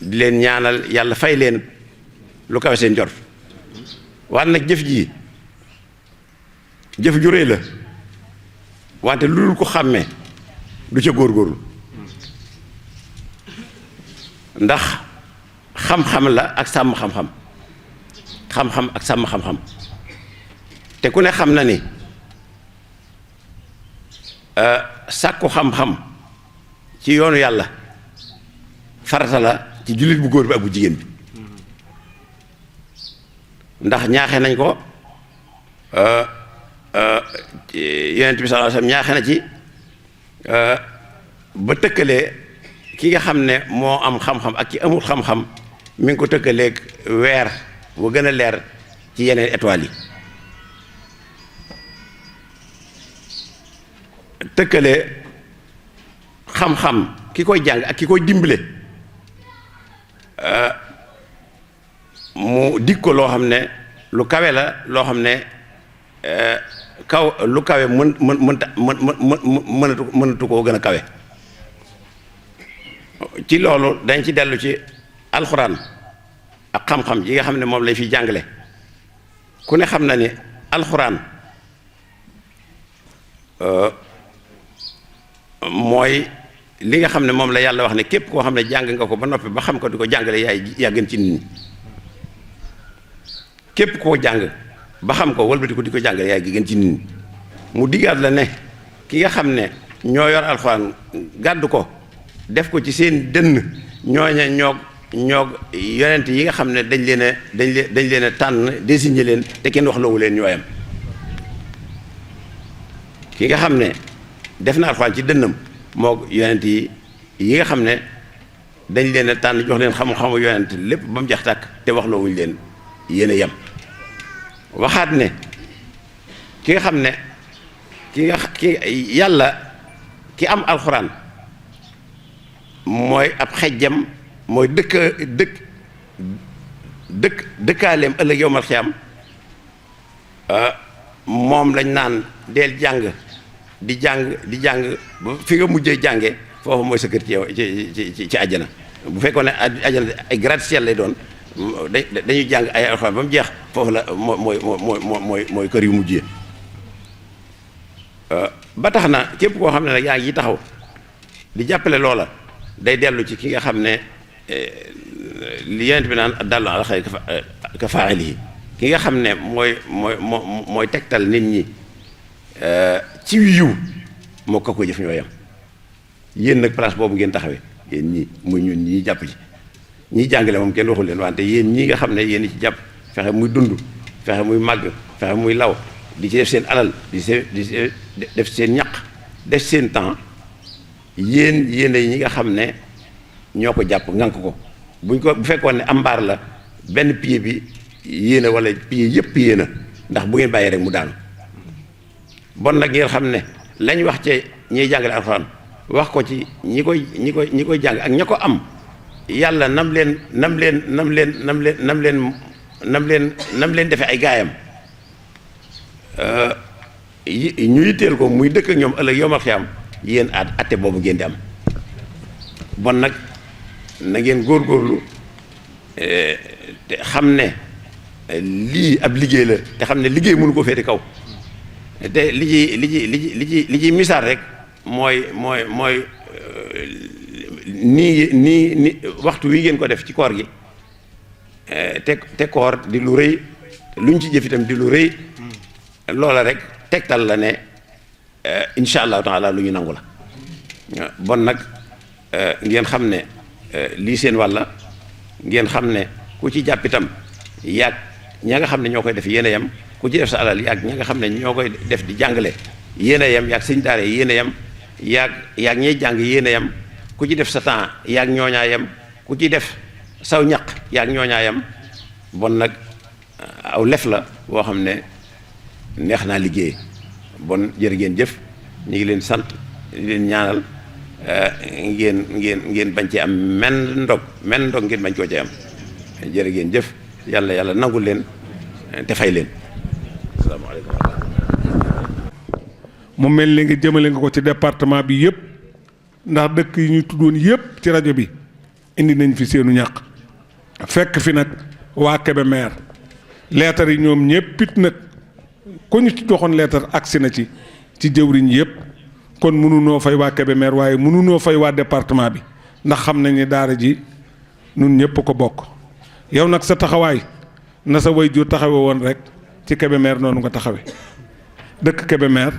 di leen ñaanal yàlla fay leen lu kawe seen jot wante nag jëf ji jëf ju réy la wante lu dul ko xàmmee du ca góorgóorlu ndax xam-xam la ak sàmm xam-xam xam-xam ak sàmm xam-xam te ku ne xam na ni sàkku xam-xam ci yoonu yàlla farata la ci jullit bu góor bi ak bu jigéen bi ndax ñaaxe nañ ko yonent bi sallallahu alayhi wasallam ñaaxe na ci ba tëkkalee ki nga xam ne moo am xam-xam ak ki amul xam-xam mi ngi ko tëkkaleeg weer bu gën a leer ci yeneen étoiles yi tëkkalee xam-xam ki koy jàng ak ki koy dimbale mu dig ko loo xam ne lu kawe la loo xam ne lu kawe mënatu koo gën a kawe ci loolu dañ ci dellu ci alxuraan ak xam-xam yi nga xam ne moom lay fi jàngale ku ne xam na ni alxuraan mooy li nga xam ne moom la yàlla wax ne képp koo xam ne jàng nga ko ba noppi ba xam ko di ko jàngale yaa gën ci nit ñi képp koo jàng ba xam ko wëlbati ko di ko jàngale yaa gën ci nit ñi mu diggaat la ne ki nga xam ne ñoo yor alxuraan gàddu ko def ko ci seen dënn ñooña ñoog yonent yi nga xam ne dañ leen a tànn désigné leen te kenn wax loowu leen ñooyam ki nga xam ne def na alxuraan ci dënnam moo yonent yi nga xam ne dañ leen a tànn jox leen xam-xamu yonent lépp ba mu jax tàkk te wax loowuñ leen yéen a yem waxaat ne ki nga xam ne ki yàlla ki am alxuraan mooy ab xejjam mooy dëkkaaleem ëllëg yowmal xiyaam moom lañ naan deel jàng di jàng ba fi nga mujjee jànge foofu mooy sa kër ci àjjana bu fekkoon ne àjjana ay gratte-ciel lay doon dañuy jàng ay alxuraan ba mu jeex foofu la mooy kër yu mujjee ba tax na képp koo xam ne nag yaa ngi taxaw di jàppale loola day dellu ci ki nga xam ne li yonent bi naan dallu ala xayri ka faa'ilihi ki nga xam ne mooy tegtal nit ñi ci yiw moo ko jëf ñoo yam yéen nag place boobu ngeen taxawee yéen ñii muy ñun ñii jàpp ci ñii jàngale moom kenn waxul leen wante yéen ñii nga xam ne yéen ci jàpp fexe muy dund fexe muy màgg fexe muy law di ci def seen alal di def seen ñaq def seen temps yéen ñi nga xam ne ñoo ko jàpp ngànk ko bu fekkoon ne am mbaar la benn pied bi yéena wala pied yëpp yéena ndax bu ngeen bàyyi rek mu daanu bon nag ngeen xam ne lañ wax ci ñiy jàngale alxuraan wax ko ci ñi koy jàng ak ña ko am yàlla nam leen defe ay gaayam ñu yitteel ko muy dëkk ak ñoom ëllëg yomal xiyam yéen atte boobu ngeen di am bon nag na ngeen góorgóorlu te xam ne lii ab liggéey la te xam ne liggéey mënu ko féete kaw te li ci misaal rek mooy nii waxtu wi ngeen ko def ci koor gi te koor di lu rëy luñ ci jëf itam di lu rëy loola rek tegtal la ne incha allahu taala lu ñu nangu la bon nag ngeen xam ne lii seen wàlla ngeen xam ne ku ci jàpp itam yàgg ña nga xam ne ñoo koy def yéen a yem ku ci def sa alal yàgg ña nga xam ne ñoo koy def di jàngale yéen a yem yàgg sëñ daara yéen a yem yàgg ñey jàng yéen a yem ku ci def sa temps yàgg ñooñaa yem ku ci def saw ñaq yàgg ñooñaa yem bon nag aw lef la boo xam ne neex naa liggéey bon jërë ngeen jëf ñu ngi leen sant di leen ñaanal ngeen bañ ci am men ndog ngeen bañ koo ci am jërë ngeen jëf yàlla nangul leen te fay leen asalaamaaleykum. mu mel ni nga jëmale nga ko ci département bi yëpp ndax dëkk yi ñu tuddoon yëpp ci rajo bi indi nañ fi seenu ñàq fekk fi nag waa Kébémer leetar yi ñoom ñëpp it nag ku ñu ci joxoon leetar agsi na ci jëwriñ yëpp kon mënunoo fay waa Kébémer waaye mënunoo fay waa département bi ndax xam nañ ne daara ji nun ñëpp ko bokk yow nag sa taxawaay na sa waajur taxawe woon rek ci Kébémer noonu nga taxawe dëkk Kébémer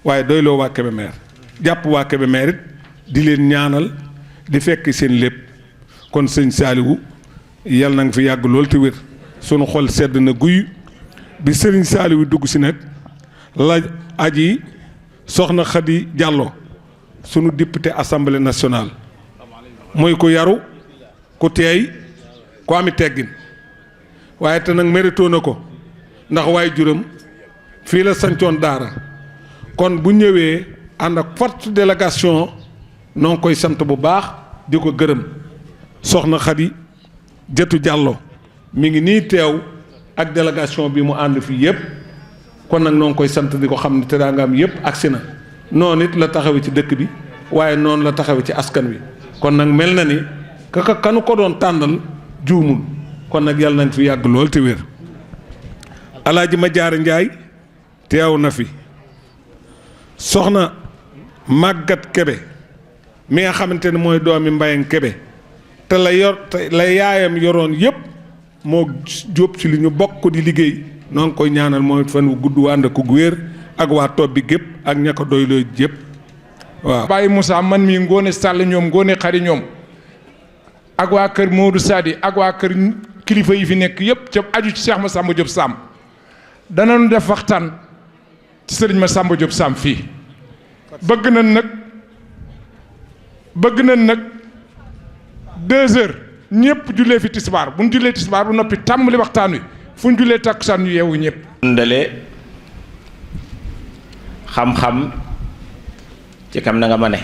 waaye doyloo waa Kébémer jàpp waa Kébémer it di leen ñaanal di fekk seen lépp kon sëñ Saaliwu yal na nga fi yàgg lool te wér sunu xol sedd na guy bi sëriñ Saaliwu dugg si nag la aji soxna Xadi Jàllo sunu député assemblée nationale mooy ku yaru ku teey ku ami teggin waaye te nag mérito na ko ndax waaye juram fii la sancoon daara kon bu ñëwee ànd ak forte délégation noo ngi koy sant bu baax di ko gërëm soxna Xadi Jatu Jàllo mi ngi nii teew ak délégation bi mu ànd fii yépp kon nag noo ngi koy sant di ko xam ne teraangaam yépp agsi na noonu it la taxawe ci dëkk bi waaye noonu la taxawe ci askan wi kon nag mel na ni kanu ko doon tànnal juumul kon nag yàlla nañ fi yàgg lool te wér alaaji ma jaare njaay teew na fi soxna màggat kebe mi nga xamante ne mooy doomi mbayang kebe te la yaayam yoroon yépp moo jóob ci li ñu bokk di liggéey noo ngi koy ñaanal mooy fan wu gudd wànd ak wér ak waa topp bi gépp ak ña ko doyloo yépp waaw Baye Moussa man mii Ngoone Sall ñoom Ngoone Xari ñoom ak waa kër Modou Sadi ak waa kër kilifa yi fi nekk yépp ca aju ci Cheikh Massamba Diop Sam danañu def waxtaan ci sëriñ Massamba Diop Sam fii bëgg nañ nag 2 heures ñëpp jullee fi tisbaar bu ñu jullee tisbaar bu noppi tàmbali waxtaan wi fu ñu jullee takkusaan ñu yeewu ñëpp. ndale xam-xam ci kam na nga ma ne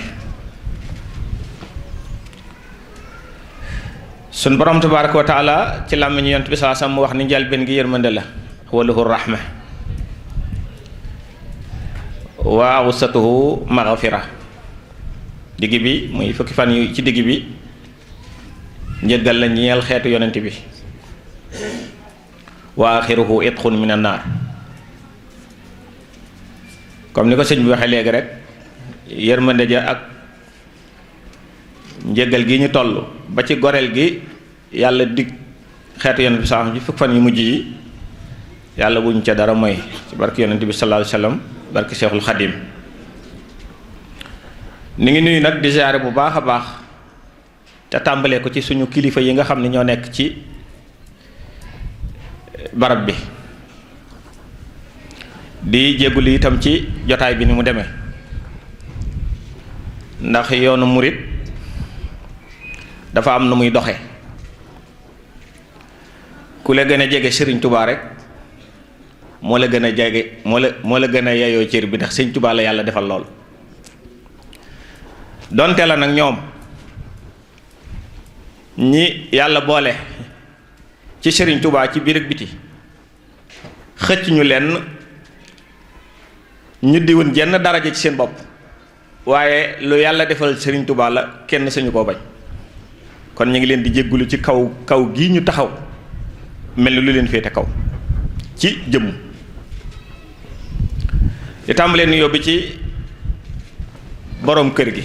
sun borom tabaaraka wa taala ci làmmiñu yonent bi saa sam mu wax ni njëlbéen gi yërmande la walahu rahma wa awsatuhu maghfira digg bi muy fukki fan yu ci digg bi njëggal la ñeel xeetu yonent bi wa axiruhu itxun min an naar comme ni ko sëñ bi waxee léegi rek yërmande ja ak njëggal gi ñu toll ba ci goreel gi yàlla dig xeetu yonent bi sax ci fukki fan yu mujj yi yàlla buñ ca dara mooy ci barke yonent bi sallallahu alayhi wa sallam barke Seexul Xadim ni ngi nuyu nag di ziare bu baax a baax te tàmbalee ko ci suñu kilifa yi nga xam ne ñoo nekk ci barab bi di jéggulu itam ci jotaay bi ni mu demee ndax yoonu murit dafa am nu muy doxe ku la gën a jege Sëriñ Tubaa rek moo la gën a jege moo la gën a yeyoo cër bi ndax Sëriñ Tubaa la yàlla defal lool donte la nag ñoom ñi yàlla boole ci Serigne Touba ci biir ak biti xëcc ñu lenn ñu diwun jenn daraja ci seen bopp waaye lu yàlla defal Serigne Touba la kenn sañu koo bañ kon ñu ngi leen di jéggulu ci kaw gii ñu taxaw mel ni lu leen féete kaw ci jëmm di tàmbalee nu yóbbu ci boroom kër gi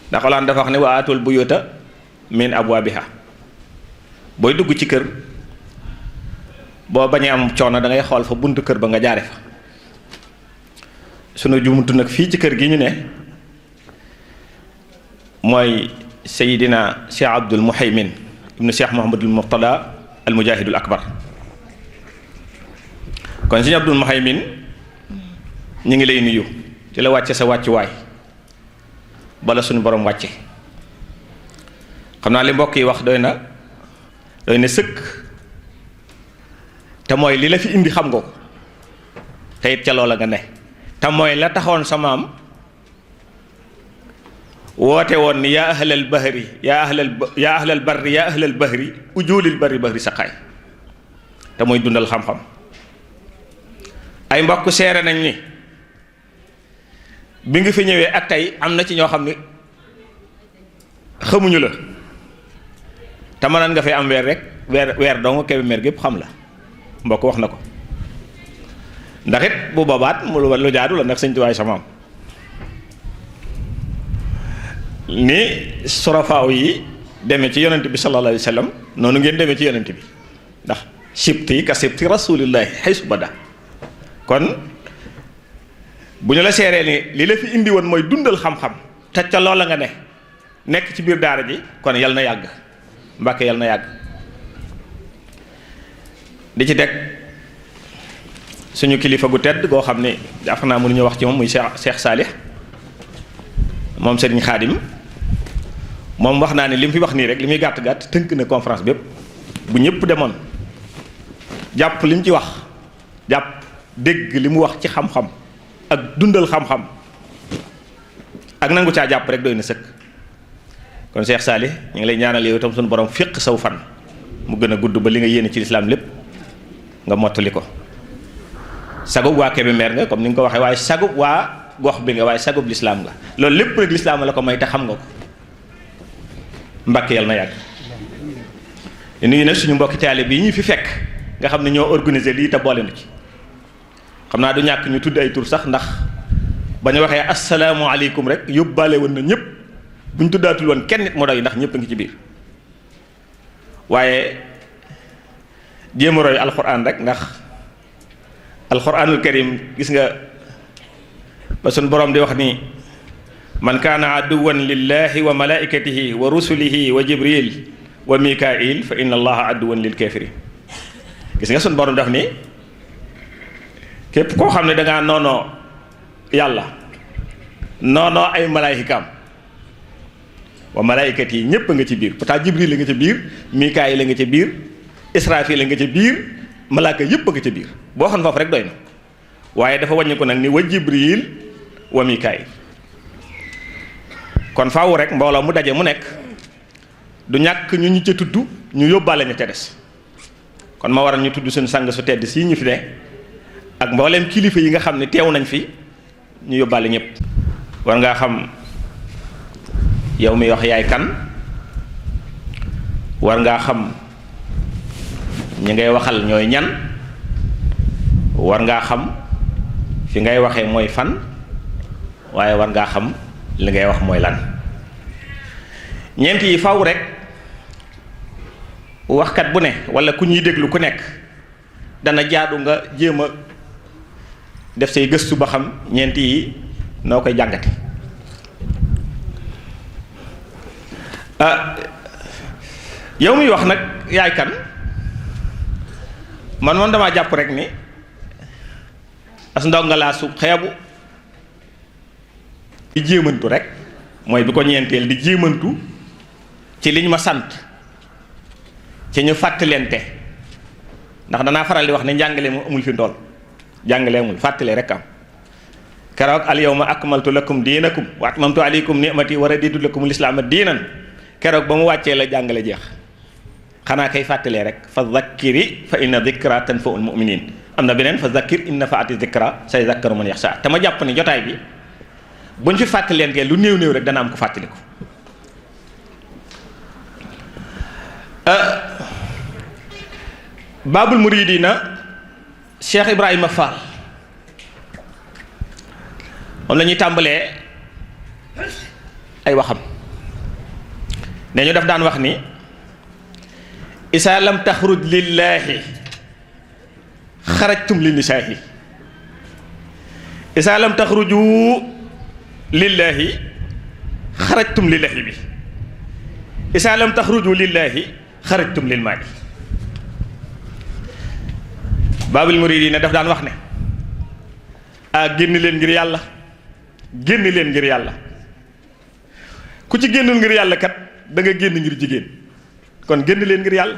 ndax Alxuraan dafa wax ne wa aatul buyuuta min abwaabiha booy dugg ci kër boo bañee am coono da ngay xool fa buntu kër ba nga jaare fa sunu jumutu nag fii ci kër gi ñu ne mooy Seydina Cheikh Abdul Muhaymin ibnu Cheikh Mouhamadul Murtada al mujahidul akbar kon Sëñ Abdul Muhaymin ñu ngi lay nuyu ci la wàcce sa wàccuwaay bala suñu borom wàcce xam naa li mbokk yi wax doy na sëkk te mooy li la fi indi xam nga ko te it ca loola nga ne te mooy la taxoon sa maam woote woon ni yaa ahlal bahri yaa ahlal barri yaa ahlal bahri ujuulil bahri saqaay te mooy dundal xam-xam ay mbokk seere nañ ni bi nga fi ñëwee ak tey am na ci ñoo xam ne xamuñu la te mënoon nga fay am weer rek weer dong Kébémer gépp xam la mbokk wax na ko ndax it bu boobaat mu lu jaadu la ndax sëñ Tuubaa sa maam ni surafaaw yi demee ci yonent bi sallallahu alayhi wa sallam noonu ngeen demee ci yonent bi ndax sibti ka sibti rasulillahi xaysu bada kon bu ñu la seeree ni li la fi indi woon mooy dundal xam-xam te ca loola nga nekk ci biir daara ji kon yal na yàgg Mbàkke yal na yàgg di ci teg suñu kilifa gu tedd goo xam ne jàpp naa mënuñu wax ci moom muy Cheikh Saalih moom Serigne Khadim moom wax naa ne li mu fi wax nii rek li muy gàtt-gàtt tënk na conférence bépp bu ñëpp demoon jàpp li mu ci wax jàpp dégg li mu wax ci xam-xam ak dundal xam-xam ak nangu caa jàpp rek doy na sëkk kon Cheikh Saalih ñu ngi lay ñaanal yow itam suñu borom féq saw fan mu gën a gudd ba li nga yéene ci lislaam lépp nga mottali ko sagub waa Kébémer nga comme ni nga ko waxee waaye sagub waa gox bi nga waaye sagub lislaam nga loolu lépp nag lislaam la ko may te xam nga ko Mbàkke yal na yàgg di nuyu nag suñu mbokki taalibe yi ñu fi fekk nga xam ne ñoo organisé lii te boole nu ci xam naa du ñàkk ñu tudd ay tur sax ndax ba ñu waxee asalaamualeykum rek yóbbaale woon na ñëpp bu ñu tuddaatul woon kenn nit mu doy ndax ñëpp a ngi ci biir waaye jéem a roy alxuraan rek ndax alxuraanul karim gis nga ba suñ borom di wax ni man kaana aduwan lillahi wa malaikatihi wa rusulihi wa jibril wa mikail fa inna allaha aduwan lil kafirin gis nga suñ borom def ni képp koo xam ne dangaa noonoo yàlla noonoo ay malaayikaam wa malaayikat yi ñépp a nga ci biir pourtant jibril la nga ci biir mikaayil la nga ci biir israfil la nga ci biir malaaka yépp a nga ci biir boo xam foofu rek doy na waaye dafa wàññi ko nag ni wa jibril wa mikaayil kon faawu rek mbooloo mu daje mu nekk du ñàkk ñu ca tudd ñu yóbbaale ñu ca des kon ma waral ñu tudd suñu sang su tedd sii ñu fi ne ak mbooleem kilifa yi nga xam ne teew nañ fi ñu yóbbaale ñëpp war ngaa xam yow mi wax yaay kan war ngaa xam ñi ngay waxal ñooy ñan war ngaa xam fi ngay waxee mooy fan waaye war ngaa xam li ngay wax mooy lan ñeent yi faw rek waxkat bu ne walla ku ñuy déglu ku nekk dana jaadu nga jéem a def say gëstu ba xam ñeent yi noo koy jàngate yow muy wax nag yaay kan man moom damaa jàpp rek ni as ndongo laa su xeebu di jéemantu rek mooy bi ko ñeenteel di jéemantu ci liñ ma sant ci ñu fàttalente ndax danaa faral di wax ne njàngale mu amul fi ndool jàngale amul fàttale rek am keroog al yawma akmaltu lakum diinakum wa atmamtu alaykum ni'mati wa raditu lakum lislaama diinan keroog ba mu wàccee la jàngale jeex xanaa kay fàttalee rek fa zakkiri fa inna zikra tanfa'ul mu'minin am na beneen fa zakkir in nafaati zikra say zakkaru man yaxsha te ma jàpp ni jotaay bi buñ fi fàttaleenkee lu néew néew rek dana am ko fàttaliku Baabul Muridiina Cheikh Ibrahima Fall moom la ñuy tàmbalee ay waxam ne ñu daf daan wax ni isaa lam taxruj lillaahi xarajtum li nisaahi isaa lam taxruju lillaahi xarajtum li lahi bi isaa lam taxruju lillaahi xarajtum lil maali Baabul Muridiina daf daan wax ne génn leen ngir yàlla génn leen ngir yàlla ku ci génnul ngir yàlla kat da nga génn ngir jigéen kon génn leen ngir yàlla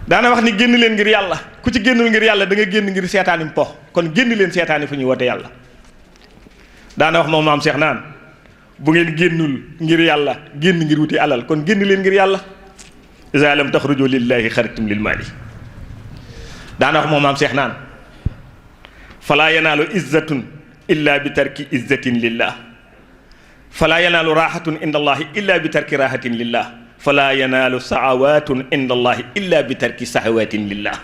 daana wax ni génn leen ngir yàlla ku ci génnul ngir yàlla da nga génn ngir seetaani po kon génn leen seetaani fu ñuy woote yàlla daana wax moom maam Cheikh naan bu ngeen génnul ngir yàlla génn ngir wuti alal kon génn leen ngir yàlla izaa lam taxruju lillaahi xarajtum lil maali daana wax moom maam Cheikh naan falaa yanaalu izzatun illa bi tarki izzatin lillah falaa yanaalu raaxatun inda allahi illa bi tarki raaxatin lillah falaa yanaalu saawatun inda allahi illa bi tarki sahawatin lillah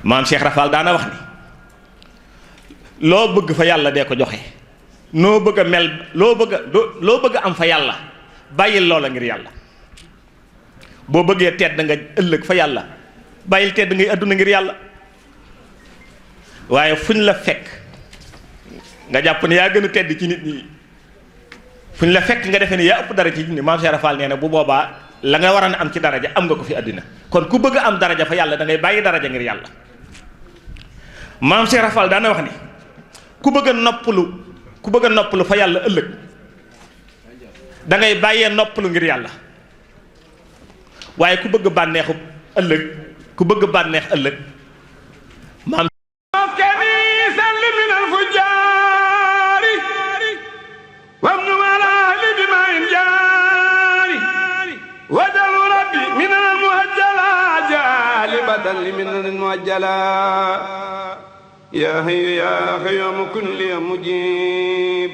maam Cheikh Rafal daana wax ni loo bëgg fa yàlla dee ko joxe noo bëgg a mel loo bëgg a am fa yàlla bàyyil loola ngir yàlla boo bëggee tedd nga ëllëg fa yàlla bàyyil tedd ngay àdduna ngir yàlla waaye fuñ la fekk nga jàpp ne yaa gën a tedd ci nit ñi fuñ la fekk nga defee ne yaa ëpp dara ci nit ñi maam Cheikh Rafal nee na bu boobaa la nga war a am ci daraja am nga ko fi àddina kon ku bëgg a am daraja fa yàlla da ngay bàyyi daraja ngir yàlla maam Cheikh Rafal daana wax ni ku bëgg a noppalu fa yàlla ëllëg da ngay bàyyee noppalu ngir yàlla waaye ku bëgg bànneexu ëllëg ku bëgg bànneex ëllëg maam لمن المؤجلا يا حي يا قيوم كن لي مجيب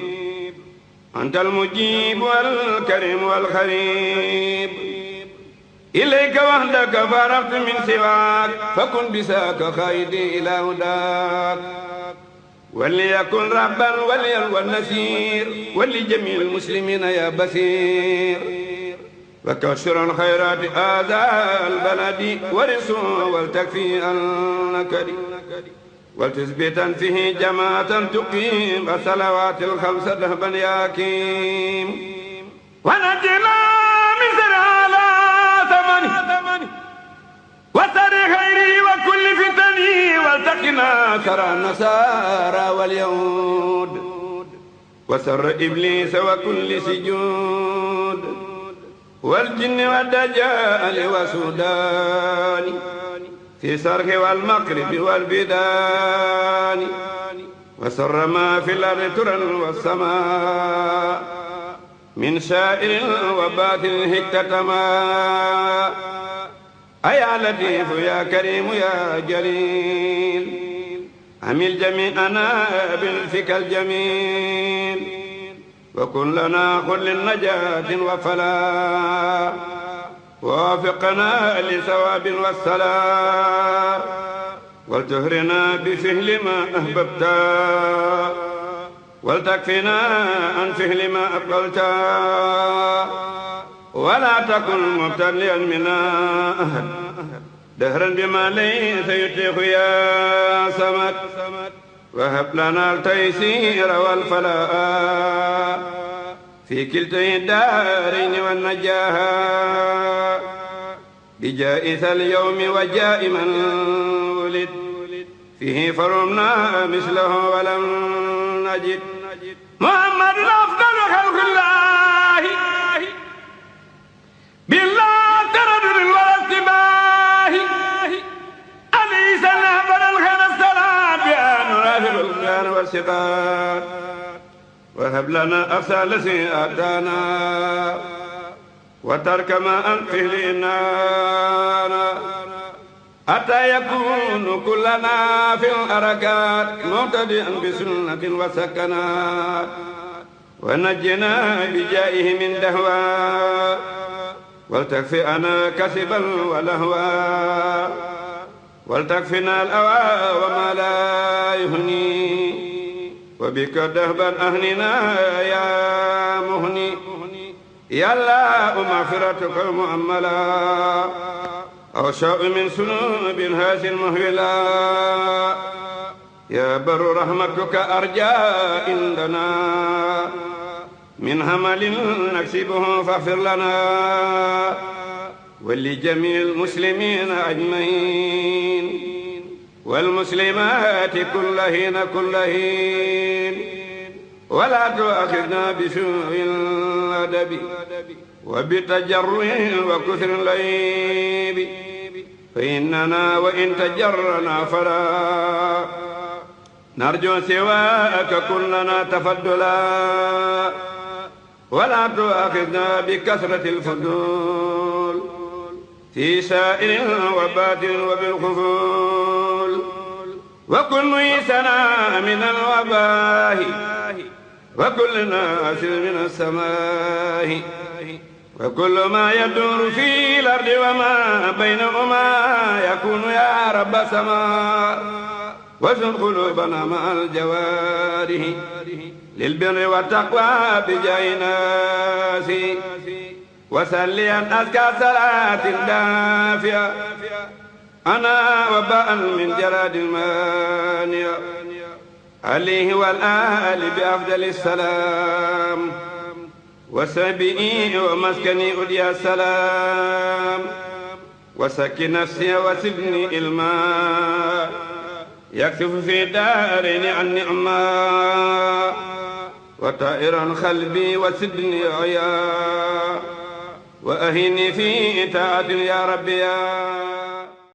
أنت المجيب والكريم والخريب إليك وحدك فرغت من سواك فكن بساك خيدي إلى هداك وليكن ربا وليا والنسير ولجميع المسلمين يا بصير وكشر الخيرات آذى البلد ورسوا والتكفي النكد والتثبيتا فيه جماعة تقيم الصلوات الخمس ذهبا يا كيم ونجنا من سرعة ثمن وسر خيره وكل فتنه والتقنا سر النصارى واليهود وسر إبليس وكل سجود والجن والدجال والسودان في سرح والمغرب والبدان وسر ما في الأرض ترا والسماء من سائر وباطن هكتما أيا لطيف يا كريم يا جليل عمل جميعنا بالفك الجميل وكن لنا كل النجاة وفلاح ووافقنا لثواب والسلام ولتهرنا بفعل ما أحببت ولتكفنا عن فعل ما أقبلت ولا تكن مبتليا منا أحد دهرا بما ليس يطيق يا صمد وهب لنا التيسير والفلاح في كلتي الدارين والنجاح بجائز اليوم وجاء من ولد فيه فرمنا مثله ولم نجد محمد أفضل خلق الله بالله تردد والاستباه عليه سلام الخير السلام والثقات وهب لنا أفسال سيئاتنا وترك ما أنفه لإنانا حتى يكون كلنا في الحركات مقتدئا بسنة وسكنات ونجنا بجائه من دهوى ولتكفئنا كسبا ولهوا ولتكفنا الأوى وما لا يهني وبك دهبا أهننا يا مهني يا الله مغفرتك المؤملا أوشاء من سنوب هاس المهولا يا بر رحمتك أرجى عندنا من همل نكسبه فاغفر لنا ولجميع المسلمين أجمعين والمسلمات كل حين ولا تؤاخذنا بسوء الأدب وبتجرع وكثر العيب فإننا وإن تجرنا فلا نرجو سواك كلنا تفضلا ولا تؤاخذنا بكثرة الفضول في سائر وباطن وبالخفول وكن ميسنا من الوباء وكل ناس من السماء وكل ما يدور في الأرض وما بينهما يكون يا رب السماء واسلل قلوبنا مع الجوارح للبر والتقوى بجاه الناس وسليا أزكى صلاة دافئة أنا وباء من جراد المانية عليه والآل بأفضل السلام وسبئي ومسكني أدي السلام وسكن نفسي وسبني الماء يكتف في دارين عن نعما وطائرا قلبي وسدني عيا وأهني في طاعة يا ربي يا